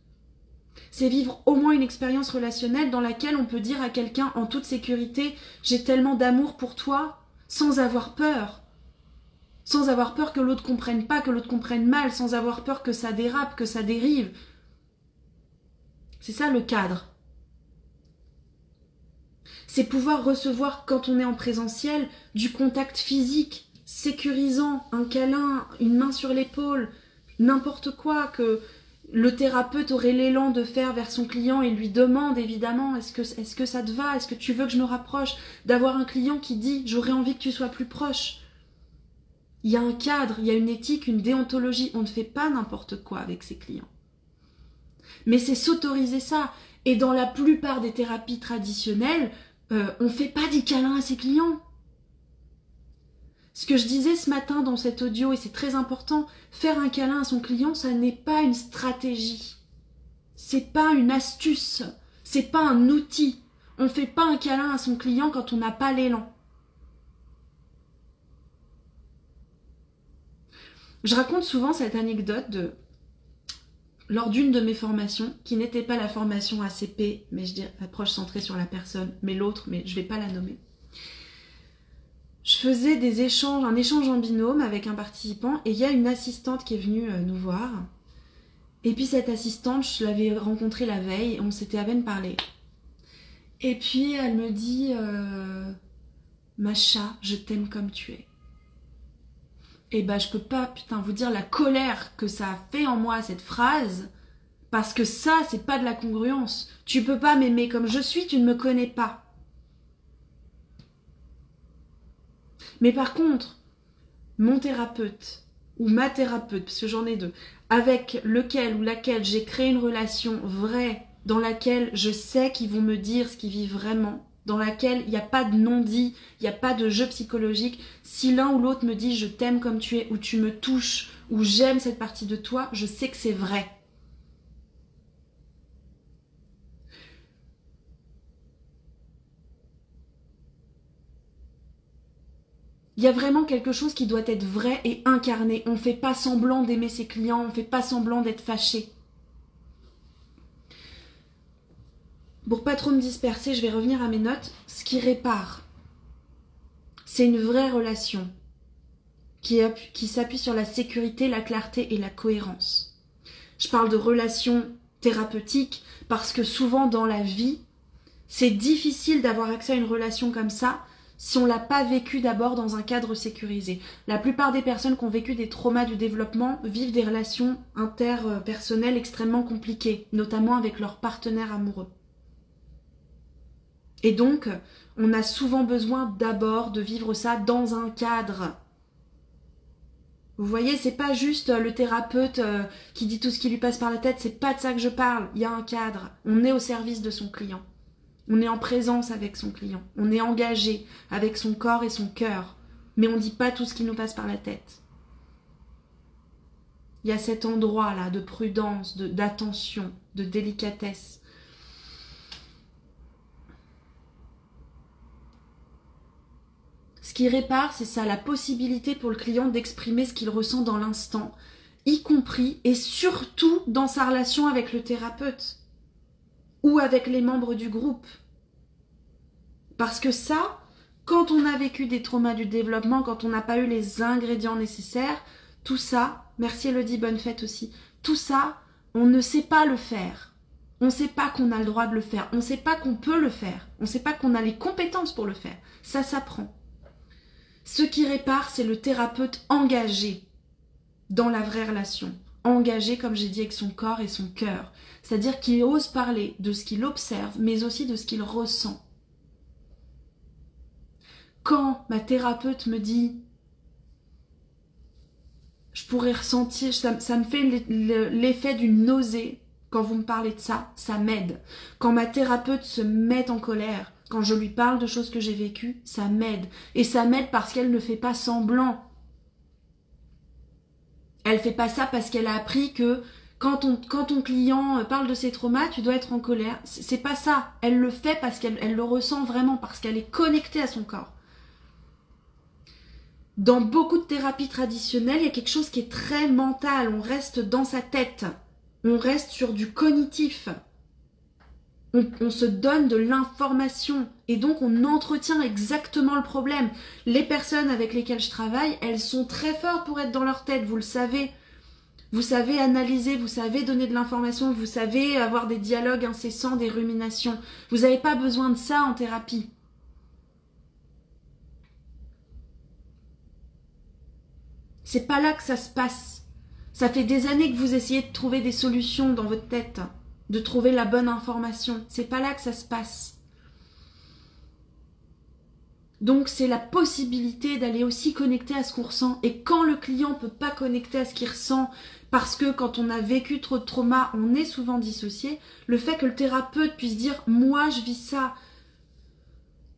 C'est vivre au moins une expérience relationnelle dans laquelle on peut dire à quelqu'un en toute sécurité « J'ai tellement d'amour pour toi » sans avoir peur. Sans avoir peur que l'autre comprenne pas, que l'autre comprenne mal, sans avoir peur que ça dérape, que ça dérive. C'est ça le cadre. C'est pouvoir recevoir, quand on est en présentiel, du contact physique, sécurisant, un câlin, une main sur l'épaule, n'importe quoi que le thérapeute aurait l'élan de faire vers son client et lui demande évidemment est-ce que ça te va, est-ce que tu veux que je me rapproche, d'avoir un client qui dit j'aurais envie que tu sois plus proche. Il y a un cadre, il y a une éthique, une déontologie. On ne fait pas n'importe quoi avec ses clients. Mais c'est s'autoriser ça. Et dans la plupart des thérapies traditionnelles, on ne fait pas des câlins à ses clients. Ce que je disais ce matin dans cet audio, et c'est très important, faire un câlin à son client, ça n'est pas une stratégie. C'est pas une astuce. C'est pas un outil. On ne fait pas un câlin à son client quand on n'a pas l'élan. Je raconte souvent cette anecdote lors d'une de mes formations, qui n'était pas la formation ACP, mais je dirais approche centrée sur la personne, mais l'autre, mais je ne vais pas la nommer. Je faisais un échange en binôme avec un participant, et il y a une assistante qui est venue nous voir. Et puis cette assistante, je l'avais rencontrée la veille, et on s'était à peine parlé. Et puis elle me dit Macha, je t'aime comme tu es. Et bah je peux pas, vous dire la colère que ça a fait en moi cette phrase, parce que ça, c'est pas de la congruence. Tu peux pas m'aimer comme je suis, tu ne me connais pas. Mais par contre, mon thérapeute, ou ma thérapeute, parce que j'en ai deux, avec lequel ou laquelle j'ai créé une relation vraie, dans laquelle je sais qu'ils vont me dire ce qu'ils vivent vraiment, dans laquelle il n'y a pas de non-dit, il n'y a pas de jeu psychologique. Si l'un ou l'autre me dit je t'aime comme tu es, ou tu me touches, ou j'aime cette partie de toi, je sais que c'est vrai. Il y a vraiment quelque chose qui doit être vrai et incarné. On ne fait pas semblant d'aimer ses clients, on ne fait pas semblant d'être fâché. Pour pas trop me disperser, je vais revenir à mes notes. Ce qui répare. c'est une vraie relation qui s'appuie sur la sécurité, la clarté et la cohérence. Je parle de relation thérapeutique parce que souvent dans la vie, c'est difficile d'avoir accès à une relation comme ça si on ne l'a pas vécu d'abord dans un cadre sécurisé. La plupart des personnes qui ont vécu des traumas du développement vivent des relations interpersonnelles extrêmement compliquées, notamment avec leur partenaire amoureux. Et donc, on a souvent besoin d'abord de vivre ça dans un cadre. Vous voyez, c'est pas juste le thérapeute qui dit tout ce qui lui passe par la tête, c'est pas de ça que je parle, il y a un cadre. On est au service de son client. On est en présence avec son client. On est engagé avec son corps et son cœur. Mais on ne dit pas tout ce qui nous passe par la tête. Il y a cet endroit-là de prudence, d'attention, de délicatesse. Ce qui répare, c'est ça, la possibilité pour le client d'exprimer ce qu'il ressent dans l'instant, y compris et surtout dans sa relation avec le thérapeute ou avec les membres du groupe. Parce que ça, quand on a vécu des traumas du développement, quand on n'a pas eu les ingrédients nécessaires, tout ça, merci Elodie, bonne fête aussi, tout ça, on ne sait pas le faire. On ne sait pas qu'on a le droit de le faire, on ne sait pas qu'on peut le faire, on ne sait pas qu'on a les compétences pour le faire. Ça s'apprend. Ce qui répare, c'est le thérapeute engagé dans la vraie relation. Engagé, comme j'ai dit, avec son corps et son cœur. C'est-à-dire qu'il ose parler de ce qu'il observe, mais aussi de ce qu'il ressent. Quand ma thérapeute me dit « je pourrais ressentir, ça me fait l'effet d'une nausée quand vous me parlez de ça, ça m'aide. » Quand ma thérapeute se met en colère, quand je lui parle de choses que j'ai vécues, ça m'aide. Et ça m'aide parce qu'elle ne fait pas semblant. Elle fait pas ça parce qu'elle a appris que quand ton client parle de ses traumas, tu dois être en colère. C'est pas ça. Elle le fait parce qu'elle le ressent vraiment, parce qu'elle est connectée à son corps. Dans beaucoup de thérapies traditionnelles, il y a quelque chose qui est très mental. On reste dans sa tête. On reste sur du cognitif. On se donne de l'information et donc on entretient exactement le problème. Les personnes avec lesquelles je travaille, elles sont très fortes pour être dans leur tête, vous le savez. Vous savez analyser, vous savez donner de l'information, vous savez avoir des dialogues incessants, des ruminations. Vous n'avez pas besoin de ça en thérapie. C'est pas là que ça se passe. Ça fait des années que vous essayez de trouver des solutions dans votre tête, de trouver la bonne information. C'est pas là que ça se passe. Donc c'est la possibilité d'aller aussi connecter à ce qu'on ressent. Et quand le client peut pas connecter à ce qu'il ressent, parce que quand on a vécu trop de trauma, on est souvent dissocié, le fait que le thérapeute puisse dire « moi je vis ça »,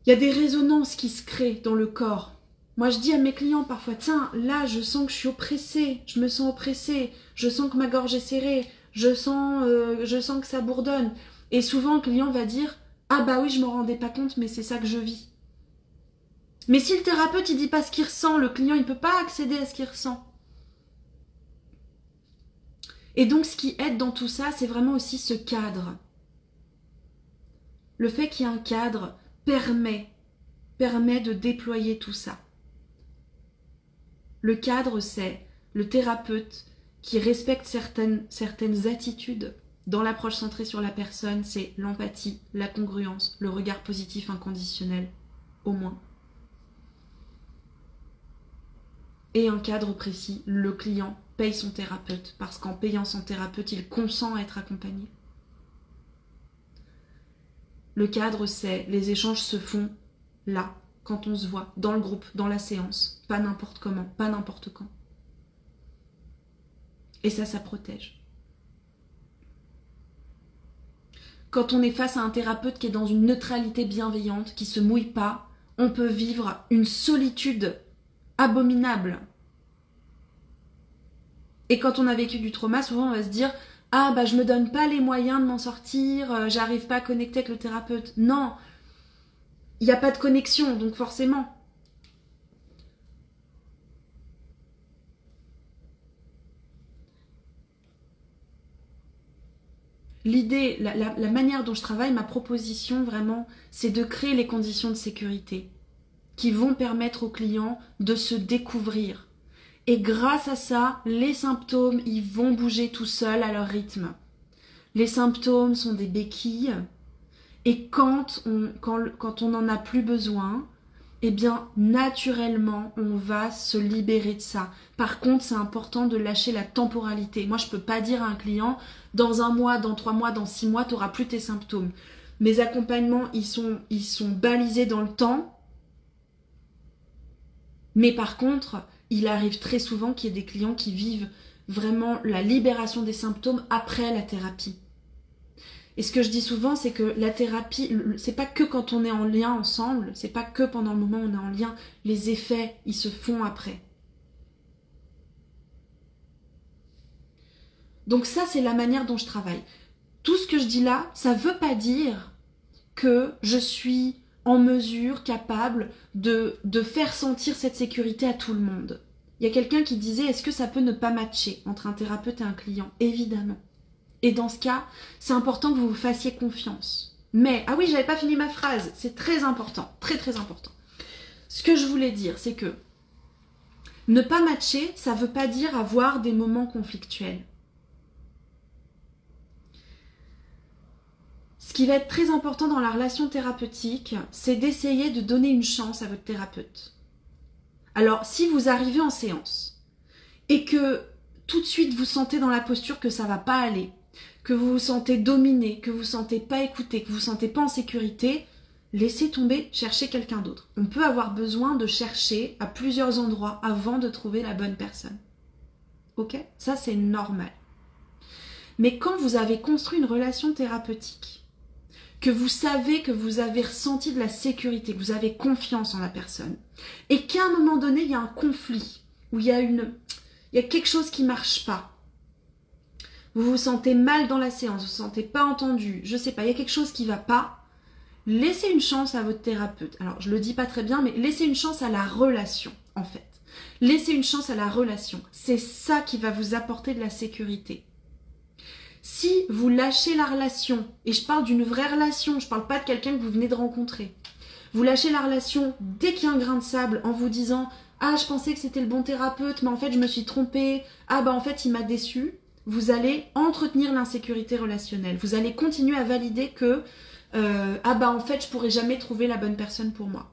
il y a des résonances qui se créent dans le corps. Moi, je dis à mes clients parfois, tiens, là, je sens que je suis oppressée, je me sens oppressée, je sens que ma gorge est serrée, je sens que ça bourdonne. Et souvent, le client va dire, ah bah oui, je me rendais pas compte, mais c'est ça que je vis. Mais si le thérapeute, il dit pas ce qu'il ressent, le client, il peut pas accéder à ce qu'il ressent. Et donc, ce qui aide dans tout ça, c'est vraiment aussi ce cadre. Le fait qu'il y ait un cadre permet de déployer tout ça. Le cadre, c'est le thérapeute qui respecte certaines attitudes dans l'approche centrée sur la personne, c'est l'empathie, la congruence, le regard positif inconditionnel, au moins. Et un cadre précis, le client paye son thérapeute, parce qu'en payant son thérapeute, il consent à être accompagné. Le cadre, c'est les échanges se font là, quand on se voit, dans le groupe, dans la séance, pas n'importe comment, pas n'importe quand. Et ça protège. Quand on est face à un thérapeute qui est dans une neutralité bienveillante, qui se mouille pas, on peut vivre une solitude abominable. Et quand on a vécu du trauma, souvent on va se dire « Ah bah je me donne pas les moyens de m'en sortir, j'arrive pas à connecter avec le thérapeute. » Non, il n'y a pas de connexion, donc forcément. L'idée, la manière dont je travaille, ma proposition vraiment, c'est de créer les conditions de sécurité qui vont permettre aux clients de se découvrir. Et grâce à ça, les symptômes, ils vont bouger tout seuls à leur rythme. Les symptômes sont des béquilles. Et quand on n'en a plus besoin, eh bien, naturellement, on va se libérer de ça. Par contre, c'est important de lâcher la temporalité. Moi, je ne peux pas dire à un client, dans 1 mois, dans 3 mois, dans 6 mois, tu n'auras plus tes symptômes. Mes accompagnements, ils sont balisés dans le temps. Mais par contre, il arrive très souvent qu'il y ait des clients qui vivent vraiment la libération des symptômes après la thérapie. Et ce que je dis souvent, c'est que la thérapie, c'est pas que quand on est en lien ensemble, c'est pas que pendant le moment où on est en lien, les effets, ils se font après. Donc ça, c'est la manière dont je travaille. Tout ce que je dis là, ça veut pas dire que je suis en mesure, capable de faire sentir cette sécurité à tout le monde. Il y a quelqu'un qui disait, est-ce que ça peut ne pas matcher entre un thérapeute et un client? Évidemment. Et dans ce cas, c'est important que vous vous fassiez confiance. Mais, ah oui, j'avais pas fini ma phrase, c'est très important, très très important. Ce que je voulais dire, c'est que ne pas matcher, ça veut pas dire avoir des moments conflictuels. Ce qui va être très important dans la relation thérapeutique, c'est d'essayer de donner une chance à votre thérapeute. Alors, si vous arrivez en séance et que tout de suite vous sentez dans la posture que ça va pas aller, que vous vous sentez dominé, que vous ne vous sentez pas écouté, que vous ne vous sentez pas en sécurité, laissez tomber, cherchez quelqu'un d'autre. On peut avoir besoin de chercher à plusieurs endroits avant de trouver la bonne personne. Ok? Ça, c'est normal. Mais quand vous avez construit une relation thérapeutique, que vous savez que vous avez ressenti de la sécurité, que vous avez confiance en la personne, et qu'à un moment donné, il y a un conflit, où il y a quelque chose qui ne marche pas, vous vous sentez mal dans la séance, vous ne vous sentez pas entendu, je sais pas, il y a quelque chose qui ne va pas, laissez une chance à votre thérapeute. Alors, je le dis pas très bien, mais laissez une chance à la relation, en fait. Laissez une chance à la relation. C'est ça qui va vous apporter de la sécurité. Si vous lâchez la relation, et je parle d'une vraie relation, je parle pas de quelqu'un que vous venez de rencontrer, vous lâchez la relation dès qu'il y a un grain de sable en vous disant « Ah, je pensais que c'était le bon thérapeute, mais en fait, je me suis trompée. Ah, bah en fait, il m'a déçu. » Vous allez entretenir l'insécurité relationnelle. Vous allez continuer à valider que ah bah en fait je pourrais jamais trouver la bonne personne pour moi.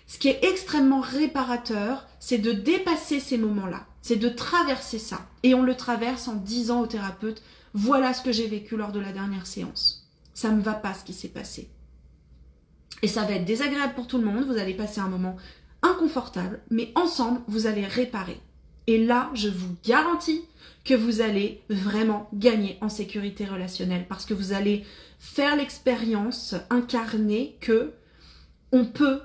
Ce qui est extrêmement réparateur, c'est de dépasser ces moments-là, c'est de traverser ça. Et on le traverse en disant au thérapeute, voilà ce que j'ai vécu lors de la dernière séance. Ça me va pas ce qui s'est passé. Et ça va être désagréable pour tout le monde, vous allez passer un moment inconfortable, mais ensemble vous allez réparer. Et là, je vous garantis que vous allez vraiment gagner en sécurité relationnelle parce que vous allez faire l'expérience, incarner que on peut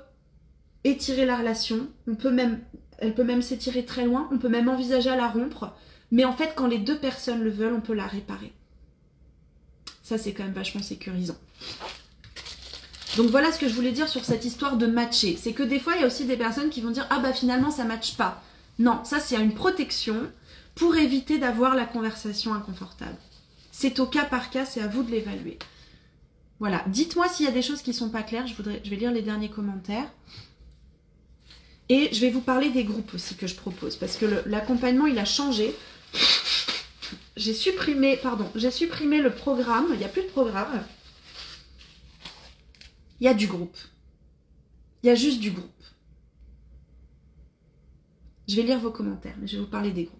étirer la relation, elle peut même s'étirer très loin, on peut même envisager à la rompre, mais en fait, quand les deux personnes le veulent, on peut la réparer. Ça, c'est quand même vachement sécurisant. Donc voilà ce que je voulais dire sur cette histoire de matcher. C'est que des fois, il y a aussi des personnes qui vont dire « Ah bah finalement, ça ne matche pas ». Non, ça c'est une protection pour éviter d'avoir la conversation inconfortable. C'est au cas par cas, c'est à vous de l'évaluer. Voilà, dites-moi s'il y a des choses qui ne sont pas claires, je vais lire les derniers commentaires. Et je vais vous parler des groupes aussi que je propose, parce que l'accompagnement il a changé. J'ai supprimé le programme, il n'y a plus de programme. Il y a du groupe. Il y a juste du groupe. Je vais lire vos commentaires, mais je vais vous parler des groupes.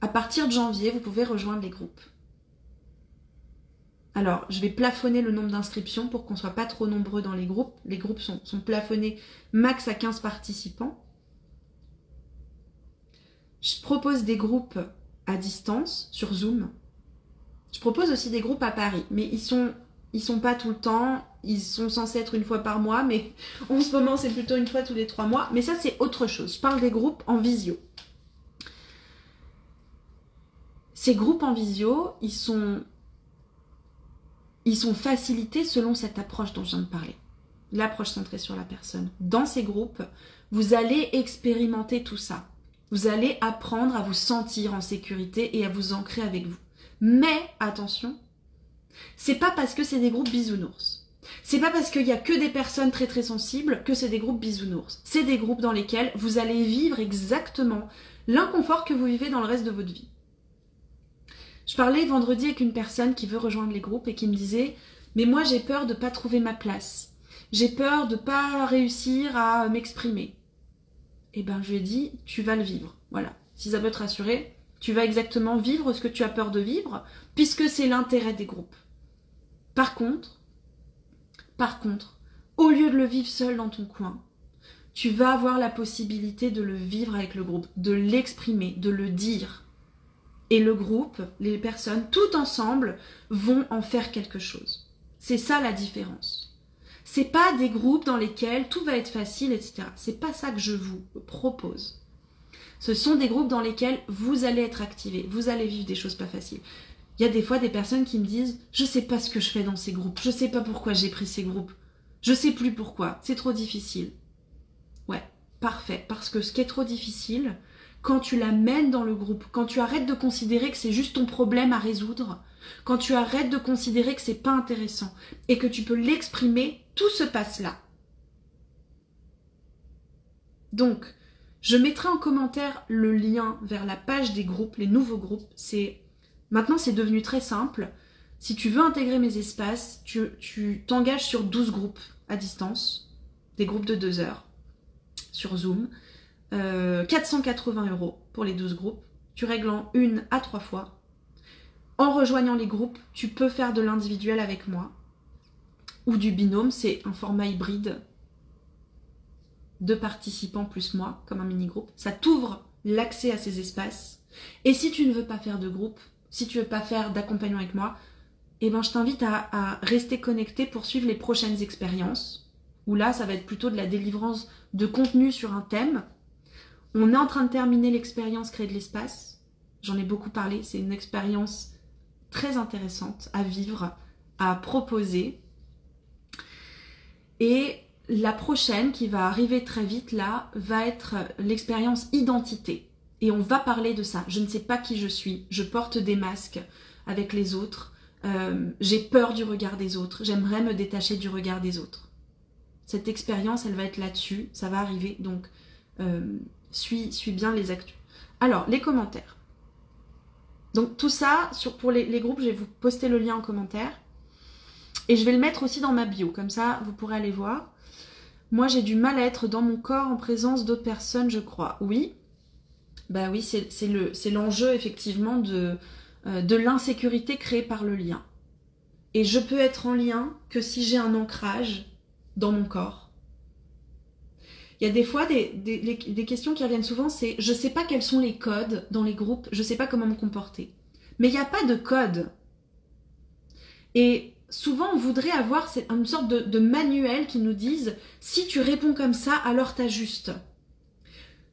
À partir de janvier, vous pouvez rejoindre les groupes. Alors, je vais plafonner le nombre d'inscriptions pour qu'on ne soit pas trop nombreux dans les groupes. Les groupes sont plafonnés max à 15 participants. Je propose des groupes à distance, sur Zoom. Je propose aussi des groupes à Paris, mais ils sont pas tout le temps. Ils sont censés être une fois par mois, mais en ce moment, c'est plutôt une fois tous les 3 mois. Mais ça, c'est autre chose. Je parle des groupes en visio. Ces groupes en visio, ils sont facilités selon cette approche dont je viens de parler. L'approche centrée sur la personne. Dans ces groupes, vous allez expérimenter tout ça. Vous allez apprendre à vous sentir en sécurité et à vous ancrer avec vous. Mais, attention, c'est pas parce que c'est des groupes bisounours. C'est pas parce qu'il y a que des personnes très très sensibles que c'est des groupes bisounours. C'est des groupes dans lesquels vous allez vivre exactement l'inconfort que vous vivez dans le reste de votre vie. Je parlais vendredi avec une personne qui veut rejoindre les groupes et qui me disait « Mais moi j'ai peur de ne pas trouver ma place. J'ai peur de ne pas réussir à m'exprimer. » Eh ben je lui ai dit « Tu vas le vivre. » Voilà. Si ça peut te rassurer, tu vas exactement vivre ce que tu as peur de vivre puisque c'est l'intérêt des groupes. Par contre, au lieu de le vivre seul dans ton coin, tu vas avoir la possibilité de le vivre avec le groupe, de l'exprimer, de le dire. Et le groupe, les personnes, tout ensemble, vont en faire quelque chose. C'est ça la différence. C'est pas des groupes dans lesquels tout va être facile, etc. C'est pas ça que je vous propose. Ce sont des groupes dans lesquels vous allez être activés, vous allez vivre des choses pas faciles. Il y a des fois des personnes qui me disent « Je sais pas ce que je fais dans ces groupes, je sais pas pourquoi j'ai pris ces groupes, je sais plus pourquoi, c'est trop difficile. » Ouais, parfait, parce que ce qui est trop difficile, quand tu l'amènes dans le groupe, quand tu arrêtes de considérer que c'est juste ton problème à résoudre, quand tu arrêtes de considérer que c'est pas intéressant et que tu peux l'exprimer, tout se passe là. Donc, je mettrai en commentaire le lien vers la page des groupes, les nouveaux groupes. Maintenant, c'est devenu très simple. Si tu veux intégrer mes espaces, tu t'engages sur 12 groupes à distance, des groupes de 2 heures, sur Zoom. 480 € pour les 12 groupes. Tu règles en 1 à 3 fois. En rejoignant les groupes, tu peux faire de l'individuel avec moi ou du binôme. C'est un format hybride. 2 participants plus moi, comme un mini-groupe. Ça t'ouvre l'accès à ces espaces. Et si tu ne veux pas faire de groupe, si tu ne veux pas faire d'accompagnement avec moi, eh ben, je t'invite à rester connecté pour suivre les prochaines expériences. Où là, ça va être plutôt de la délivrance de contenu sur un thème. On est en train de terminer l'expérience Créer de l'espace. J'en ai beaucoup parlé. C'est une expérience très intéressante à vivre, à proposer. Et la prochaine, qui va arriver très vite là, va être l'expérience identité. Et on va parler de ça. Je ne sais pas qui je suis. Je porte des masques avec les autres. J'ai peur du regard des autres. J'aimerais me détacher du regard des autres. Cette expérience, elle va être là-dessus. Ça va arriver. Donc, suis bien les actus. Alors, les commentaires. Donc, tout ça, pour les groupes, je vais vous poster le lien en commentaire. Et je vais le mettre aussi dans ma bio. Comme ça, vous pourrez aller voir. Moi, j'ai du mal-être dans mon corps en présence d'autres personnes, je crois. Oui. Bah oui, c'est l'enjeu, effectivement, de l'insécurité créée par le lien. Et je peux être en lien que si j'ai un ancrage dans mon corps. Il y a des fois des questions qui reviennent souvent, c'est je ne sais pas quels sont les codes dans les groupes, je ne sais pas comment me comporter. Mais il n'y a pas de code. Et souvent on voudrait avoir une sorte de manuel qui nous dise si tu réponds comme ça, alors t'ajustes.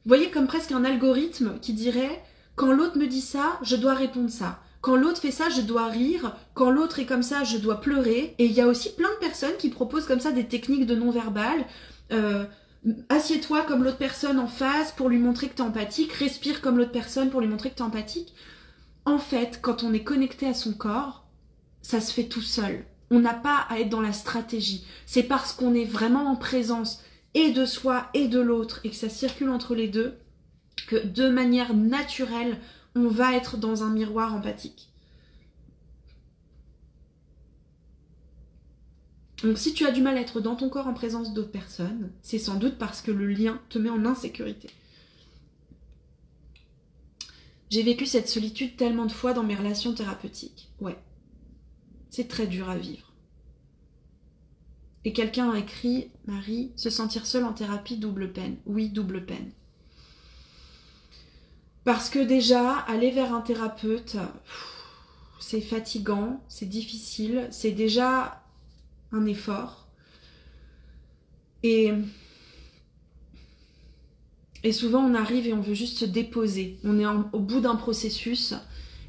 Vous voyez, comme presque un algorithme qui dirait quand l'autre me dit ça, je dois répondre ça. Quand l'autre fait ça, je dois rire. Quand l'autre est comme ça, je dois pleurer. Et il y a aussi plein de personnes qui proposent comme ça des techniques de non-verbal. Assieds-toi comme l'autre personne en face pour lui montrer que tu es empathique. Respire comme l'autre personne pour lui montrer que tu es empathique. En fait, quand on est connecté à son corps, ça se fait tout seul. On n'a pas à être dans la stratégie. C'est parce qu'on est vraiment en présence et de soi et de l'autre et que ça circule entre les deux que de manière naturelle, on va être dans un miroir empathique. Donc si tu as du mal à être dans ton corps en présence d'autres personnes, c'est sans doute parce que le lien te met en insécurité. J'ai vécu cette solitude tellement de fois dans mes relations thérapeutiques. Ouais, c'est très dur à vivre. Et quelqu'un a écrit, Marie, se sentir seule en thérapie, double peine. Oui, double peine. Parce que déjà, aller vers un thérapeute, c'est fatigant, c'est difficile, c'est déjà un effort. Et souvent, on arrive et on veut juste se déposer. On est au bout d'un processus.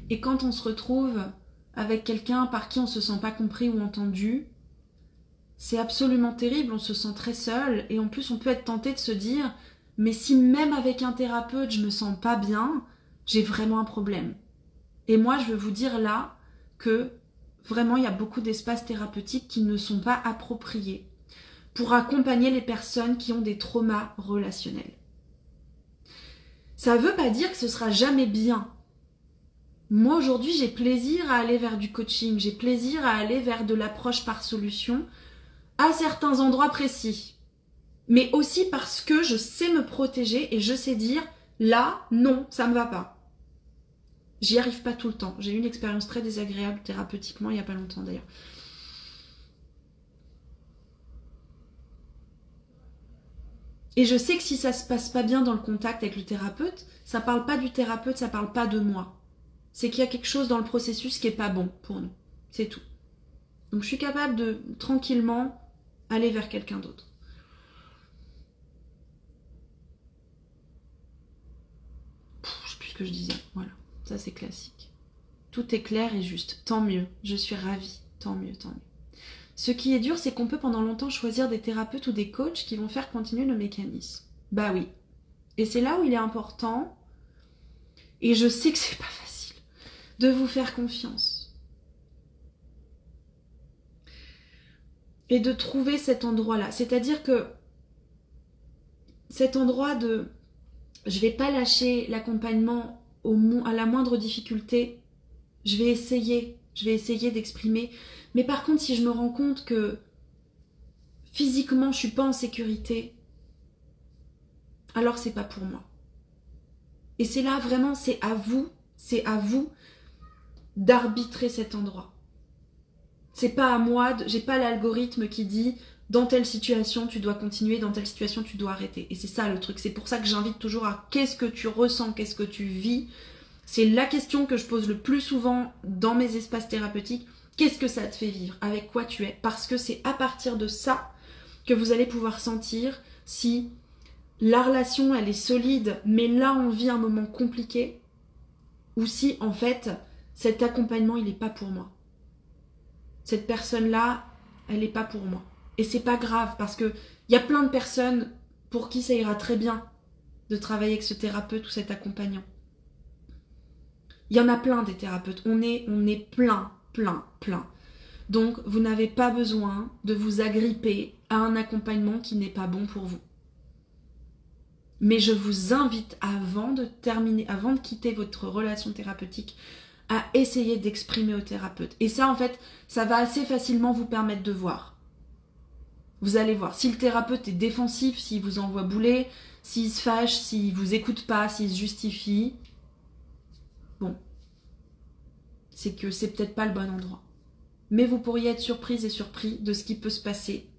Et quand on se retrouve avec quelqu'un par qui on ne se sent pas compris ou entendu, c'est absolument terrible, on se sent très seul. Et en plus, on peut être tenté de se dire... Mais si même avec un thérapeute, je me sens pas bien, j'ai vraiment un problème. Et moi, je veux vous dire là que vraiment, il y a beaucoup d'espaces thérapeutiques qui ne sont pas appropriés pour accompagner les personnes qui ont des traumas relationnels. Ça ne veut pas dire que ce sera jamais bien. Moi, aujourd'hui, j'ai plaisir à aller vers du coaching, j'ai plaisir à aller vers de l'approche par solution à certains endroits précis. Mais aussi parce que je sais me protéger et je sais dire, là, non, ça me va pas. J'y arrive pas tout le temps. J'ai eu une expérience très désagréable thérapeutiquement il y a pas longtemps d'ailleurs. Et je sais que si ça se passe pas bien dans le contact avec le thérapeute, ça parle pas du thérapeute, ça parle pas de moi. C'est qu'il y a quelque chose dans le processus qui est pas bon pour nous. C'est tout. Donc je suis capable de tranquillement aller vers quelqu'un d'autre. Je sais plus ce que je disais. Voilà. Ça c'est classique. Tout est clair et juste. Tant mieux. Je suis ravie. Tant mieux, tant mieux. Ce qui est dur, c'est qu'on peut pendant longtemps choisir des thérapeutes ou des coachs qui vont faire continuer le mécanisme. Bah oui. Et c'est là où il est important, et je sais que c'est pas facile, de vous faire confiance. Et de trouver cet endroit-là. C'est-à-dire que cet endroit de je vais pas lâcher l'accompagnement à la moindre difficulté, je vais essayer d'exprimer. Mais par contre, si je me rends compte que physiquement je suis pas en sécurité, alors c'est pas pour moi. Et c'est là vraiment, c'est à vous d'arbitrer cet endroit. C'est pas à moi, j'ai pas l'algorithme qui dit dans telle situation tu dois continuer, dans telle situation tu dois arrêter. Et c'est ça le truc, c'est pour ça que j'invite toujours à qu'est-ce que tu ressens, qu'est-ce que tu vis. C'est la question que je pose le plus souvent dans mes espaces thérapeutiques. Qu'est-ce que ça te fait vivre? Avec quoi tu es? Parce que c'est à partir de ça que vous allez pouvoir sentir si la relation elle est solide, mais là on vit un moment compliqué, ou si en fait cet accompagnement il n'est pas pour moi. Cette personne-là, elle n'est pas pour moi. Et c'est pas grave, parce que il y a plein de personnes pour qui ça ira très bien de travailler avec ce thérapeute ou cet accompagnant. Il y en a plein des thérapeutes, on est plein. Donc vous n'avez pas besoin de vous agripper à un accompagnement qui n'est pas bon pour vous. Mais je vous invite avant de quitter votre relation thérapeutique, à essayer d'exprimer au thérapeute. Et ça, en fait, ça va assez facilement vous permettre de voir. Vous allez voir. Si le thérapeute est défensif, s'il vous envoie bouler, s'il se fâche, s'il vous écoute pas, s'il se justifie, bon, c'est que c'est peut-être pas le bon endroit. Mais vous pourriez être surprise et surpris de ce qui peut se passer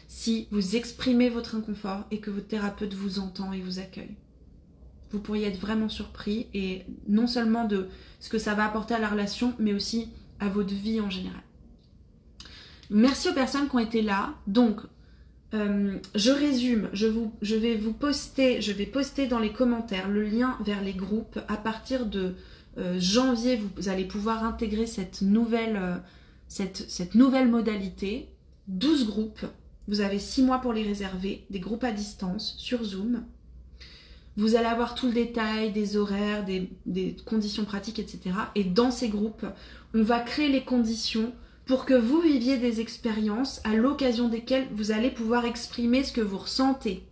si vous exprimez votre inconfort et que votre thérapeute vous entend et vous accueille. Vous pourriez être vraiment surpris, et non seulement de ce que ça va apporter à la relation, mais aussi à votre vie en général. Merci aux personnes qui ont été là. Donc, je résume, je vais poster dans les commentaires le lien vers les groupes. À partir de janvier, vous allez pouvoir intégrer cette nouvelle modalité. 12 groupes, vous avez 6 mois pour les réserver, des groupes à distance sur Zoom. Vous allez avoir tout le détail des horaires, des conditions pratiques, etc. Et dans ces groupes, on va créer les conditions pour que vous viviez des expériences à l'occasion desquelles vous allez pouvoir exprimer ce que vous ressentez.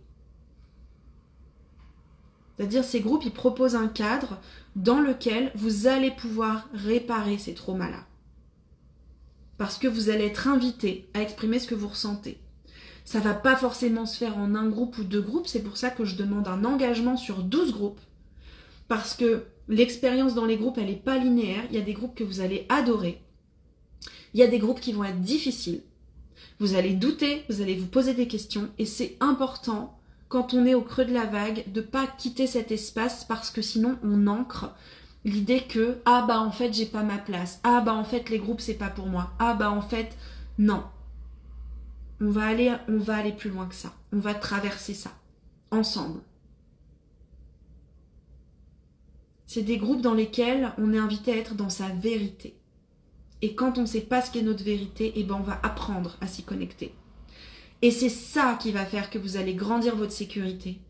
C'est-à-dire, ces groupes, ils proposent un cadre dans lequel vous allez pouvoir réparer ces traumas-là. Parce que vous allez être invité à exprimer ce que vous ressentez. Ça ne va pas forcément se faire en un groupe ou 2 groupes, c'est pour ça que je demande un engagement sur 12 groupes. Parce que l'expérience dans les groupes, elle n'est pas linéaire. Il y a des groupes que vous allez adorer. Il y a des groupes qui vont être difficiles. Vous allez douter, vous allez vous poser des questions. Et c'est important, quand on est au creux de la vague, de ne pas quitter cet espace, parce que sinon on ancre l'idée que « Ah bah en fait j'ai pas ma place. Ah bah en fait les groupes c'est pas pour moi. Ah bah en fait non. » On va aller plus loin que ça. On va traverser ça, ensemble. C'est des groupes dans lesquels on est invité à être dans sa vérité. Et quand on ne sait pas ce qu'est notre vérité, eh ben on va apprendre à s'y connecter. Et c'est ça qui va faire que vous allez grandir votre sécurité.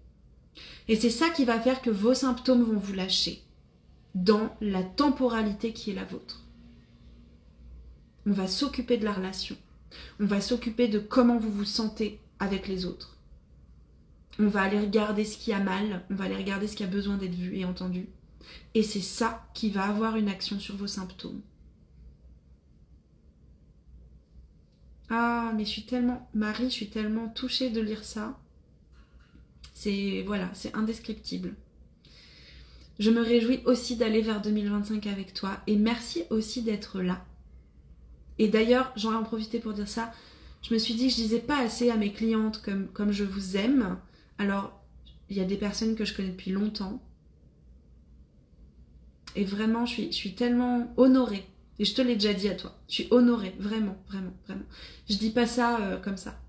Et c'est ça qui va faire que vos symptômes vont vous lâcher dans la temporalité qui est la vôtre. On va s'occuper de la relation. On va s'occuper de comment vous vous sentez avec les autres. On va aller regarder ce qui a mal, on va aller regarder ce qui a besoin d'être vu et entendu. Et c'est ça qui va avoir une action sur vos symptômes. Ah, mais je suis tellement... Marie, je suis tellement touchée de lire ça. C'est... Voilà, c'est indescriptible. Je me réjouis aussi d'aller vers 2025 avec toi. Et merci aussi d'être là. Et d'ailleurs, j'en ai en profité pour dire ça. Je me suis dit que je disais pas assez à mes clientes comme je vous aime. Alors, il y a des personnes que je connais depuis longtemps. Et vraiment, je suis tellement honorée. Et je te l'ai déjà dit à toi. Je suis honorée, vraiment, vraiment, vraiment. Je dis pas ça comme ça.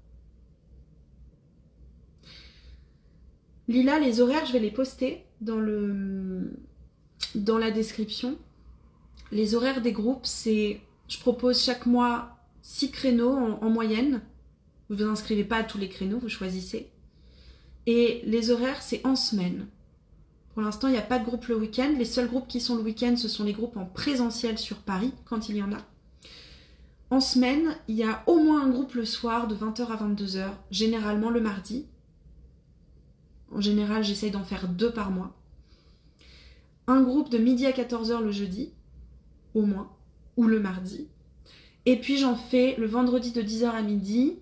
Lila, les horaires, je vais les poster dans la description. Les horaires des groupes, c'est... Je propose chaque mois 6 créneaux en moyenne. Vous ne vous inscrivez pas à tous les créneaux, vous choisissez. Et les horaires, c'est en semaine. Pour l'instant, il n'y a pas de groupe le week-end. Les seuls groupes qui sont le week-end, ce sont les groupes en présentiel sur Paris, quand il y en a. En semaine, il y a au moins un groupe le soir de 20h à 22h, généralement le mardi. En général, j'essaye d'en faire 2 par mois. Un groupe de midi à 14h le jeudi, au moins, ou le mardi. Et puis j'en fais le vendredi de 10h à midi,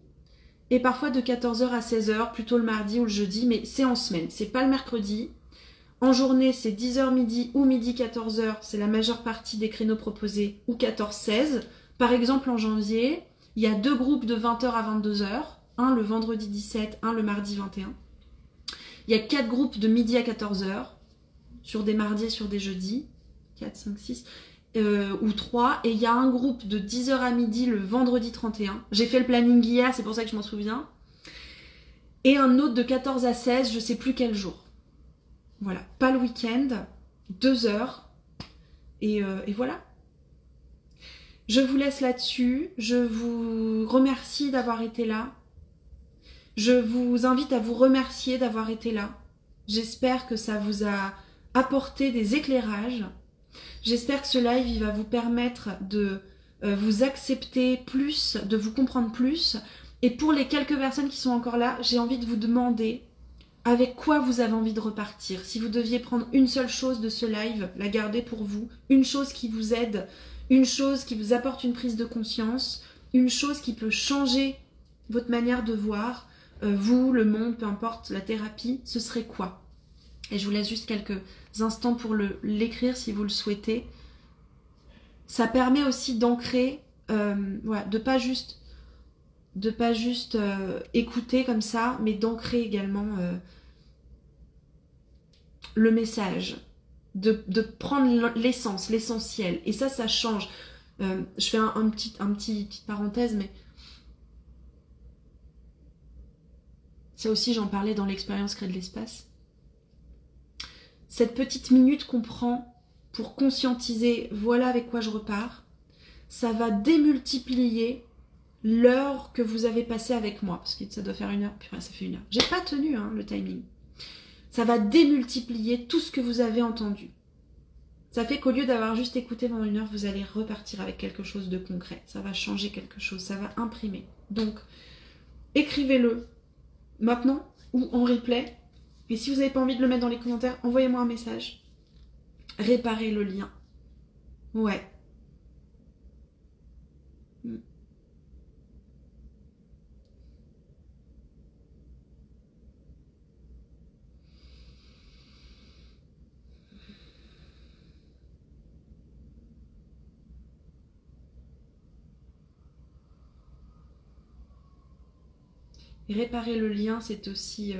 et parfois de 14h à 16h, plutôt le mardi ou le jeudi, mais c'est en semaine, c'est pas le mercredi. En journée, c'est 10h midi ou midi 14h, c'est la majeure partie des créneaux proposés, ou 14-16. Par exemple, en janvier, il y a 2 groupes de 20h à 22h, un le vendredi 17, un le mardi 21. Il y a 4 groupes de midi à 14h, sur des mardis et sur des jeudis, 4, 5, 6, ou 3. Et il y a un groupe de 10h à midi le vendredi 31. J'ai fait le planning hier, c'est pour ça que je m'en souviens. Et un autre de 14 à 16, je sais plus quel jour. Voilà, pas le week-end, 2 heures, et voilà. Je vous laisse là-dessus, je vous remercie d'avoir été là. Je vous invite à vous remercier d'avoir été là. J'espère que ça vous a apporté des éclairages. J'espère que ce live il va vous permettre de vous accepter plus, de vous comprendre plus. Et pour les quelques personnes qui sont encore là, j'ai envie de vous demander avec quoi vous avez envie de repartir. Si vous deviez prendre une seule chose de ce live, la garder pour vous, une chose qui vous aide, une chose qui vous apporte une prise de conscience, une chose qui peut changer votre manière de voir, vous, le monde, peu importe, la thérapie, ce serait quoi? Et je vous laisse juste quelques instants pour l'écrire si vous le souhaitez. Ça permet aussi d'ancrer, voilà, de pas juste écouter comme ça, mais d'ancrer également le message, de prendre l'essence, l'essentiel. Et ça change. Je fais une petite parenthèse, mais ça aussi j'en parlais dans l'expérience Créer de l'espace. Cette petite minute qu'on prend pour conscientiser, voilà avec quoi je repars, ça va démultiplier l'heure que vous avez passée avec moi, parce que ça doit faire 1 heure, puis ça fait 1 heure. J'ai pas tenu le timing. Ça va démultiplier tout ce que vous avez entendu. Ça fait qu'au lieu d'avoir juste écouté pendant 1 heure, vous allez repartir avec quelque chose de concret. Ça va changer quelque chose, ça va imprimer. Donc, écrivez-le maintenant ou en replay. Et si vous n'avez pas envie de le mettre dans les commentaires, envoyez-moi un message. Réparez le lien. Ouais. Et réparer le lien, c'est aussi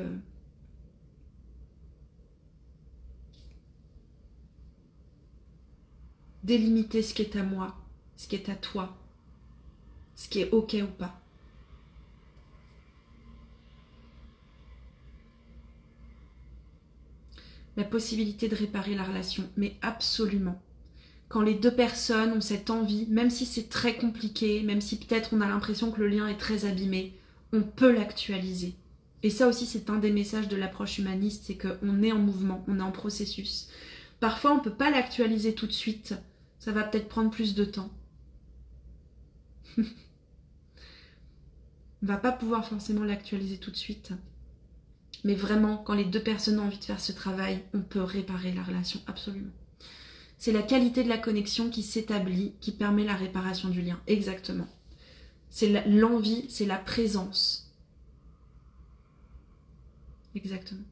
délimiter ce qui est à moi, ce qui est à toi, ce qui est ok ou pas. La possibilité de réparer la relation, mais absolument. Quand les 2 personnes ont cette envie, même si c'est très compliqué, même si peut-être on a l'impression que le lien est très abîmé, on peut l'actualiser. Et ça aussi, c'est un des messages de l'approche humaniste, c'est qu'on est en mouvement, on est en processus. Parfois, on ne peut pas l'actualiser tout de suite, ça va peut-être prendre plus de temps. On va pas pouvoir forcément l'actualiser tout de suite. Mais vraiment, quand les deux personnes ont envie de faire ce travail, on peut réparer la relation, absolument. C'est la qualité de la connexion qui s'établit, qui permet la réparation du lien. Exactement. C'est l'envie, c'est la présence. Exactement.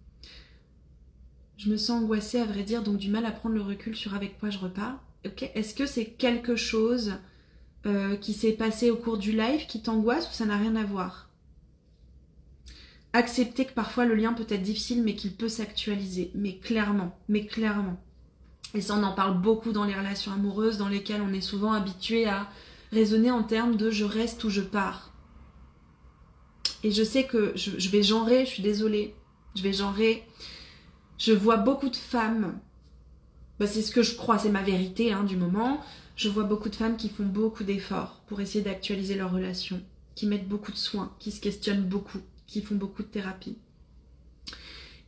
Je me sens angoissée, à vrai dire, donc du mal à prendre le recul sur avec quoi je repars. Okay. Est-ce que c'est quelque chose qui s'est passé au cours du live qui t'angoisse ou ça n'a rien à voir? Accepter que parfois le lien peut être difficile mais qu'il peut s'actualiser. Mais clairement, mais clairement. Et ça, on en parle beaucoup dans les relations amoureuses dans lesquelles on est souvent habitué à raisonner en termes de je reste ou je pars. Et je sais que je vais genrer, je suis désolée, je vais genrer. Je vois beaucoup de femmes, bah c'est ce que je crois, c'est ma vérité hein, du moment. Je vois beaucoup de femmes qui font beaucoup d'efforts pour essayer d'actualiser leur relation, qui mettent beaucoup de soins, qui se questionnent beaucoup, qui font beaucoup de thérapie.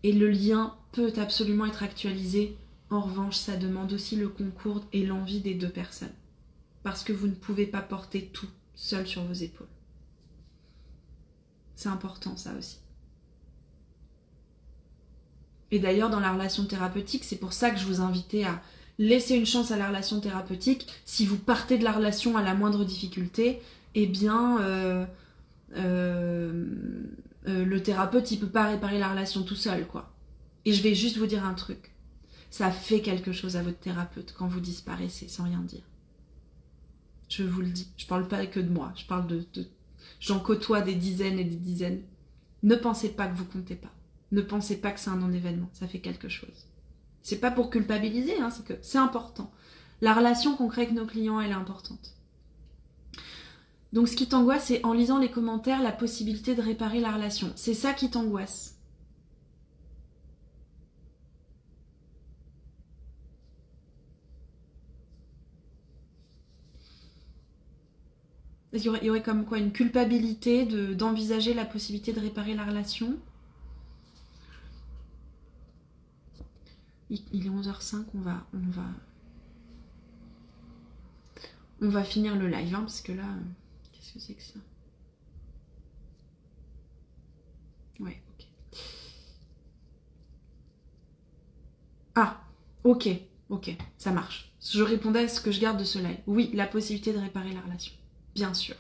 Et le lien peut absolument être actualisé. En revanche, ça demande aussi le concours et l'envie des deux personnes. Parce que vous ne pouvez pas porter tout seul sur vos épaules. C'est important ça aussi. Et d'ailleurs, dans la relation thérapeutique, c'est pour ça que je vous invitais à laisser une chance à la relation thérapeutique. Si vous partez de la relation à la moindre difficulté, eh bien, le thérapeute, il peut pas réparer la relation tout seul, quoi. Et je vais juste vous dire un truc. Ça fait quelque chose à votre thérapeute quand vous disparaissez sans rien dire. Je vous le dis. Je parle pas que de moi. Je parle de j'en côtoie des dizaines et des dizaines. Ne pensez pas que vous comptez pas. Ne pensez pas que c'est un non-événement. Ça fait quelque chose. C'est pas pour culpabiliser, hein, c'est que c'est important. La relation qu'on crée avec nos clients, elle est importante. Donc ce qui t'angoisse, c'est en lisant les commentaires, la possibilité de réparer la relation. C'est ça qui t'angoisse. Il y aurait comme quoi une culpabilité d'envisager la possibilité de réparer la relation. Il est 11h05, on va finir le live, hein, parce que là, qu'est-ce que c'est que ça? Ouais, ok. Ah, ok, ça marche. Je répondais à ce que je garde de ce live. Oui, la possibilité de réparer la relation, bien sûr.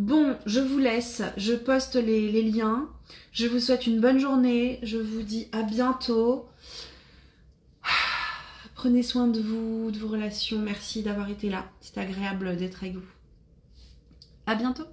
Bon, je vous laisse, je poste les liens. Je vous souhaite une bonne journée, je vous dis à bientôt. Prenez soin de vous, de vos relations. Merci d'avoir été là. C'est agréable d'être avec vous. À bientôt.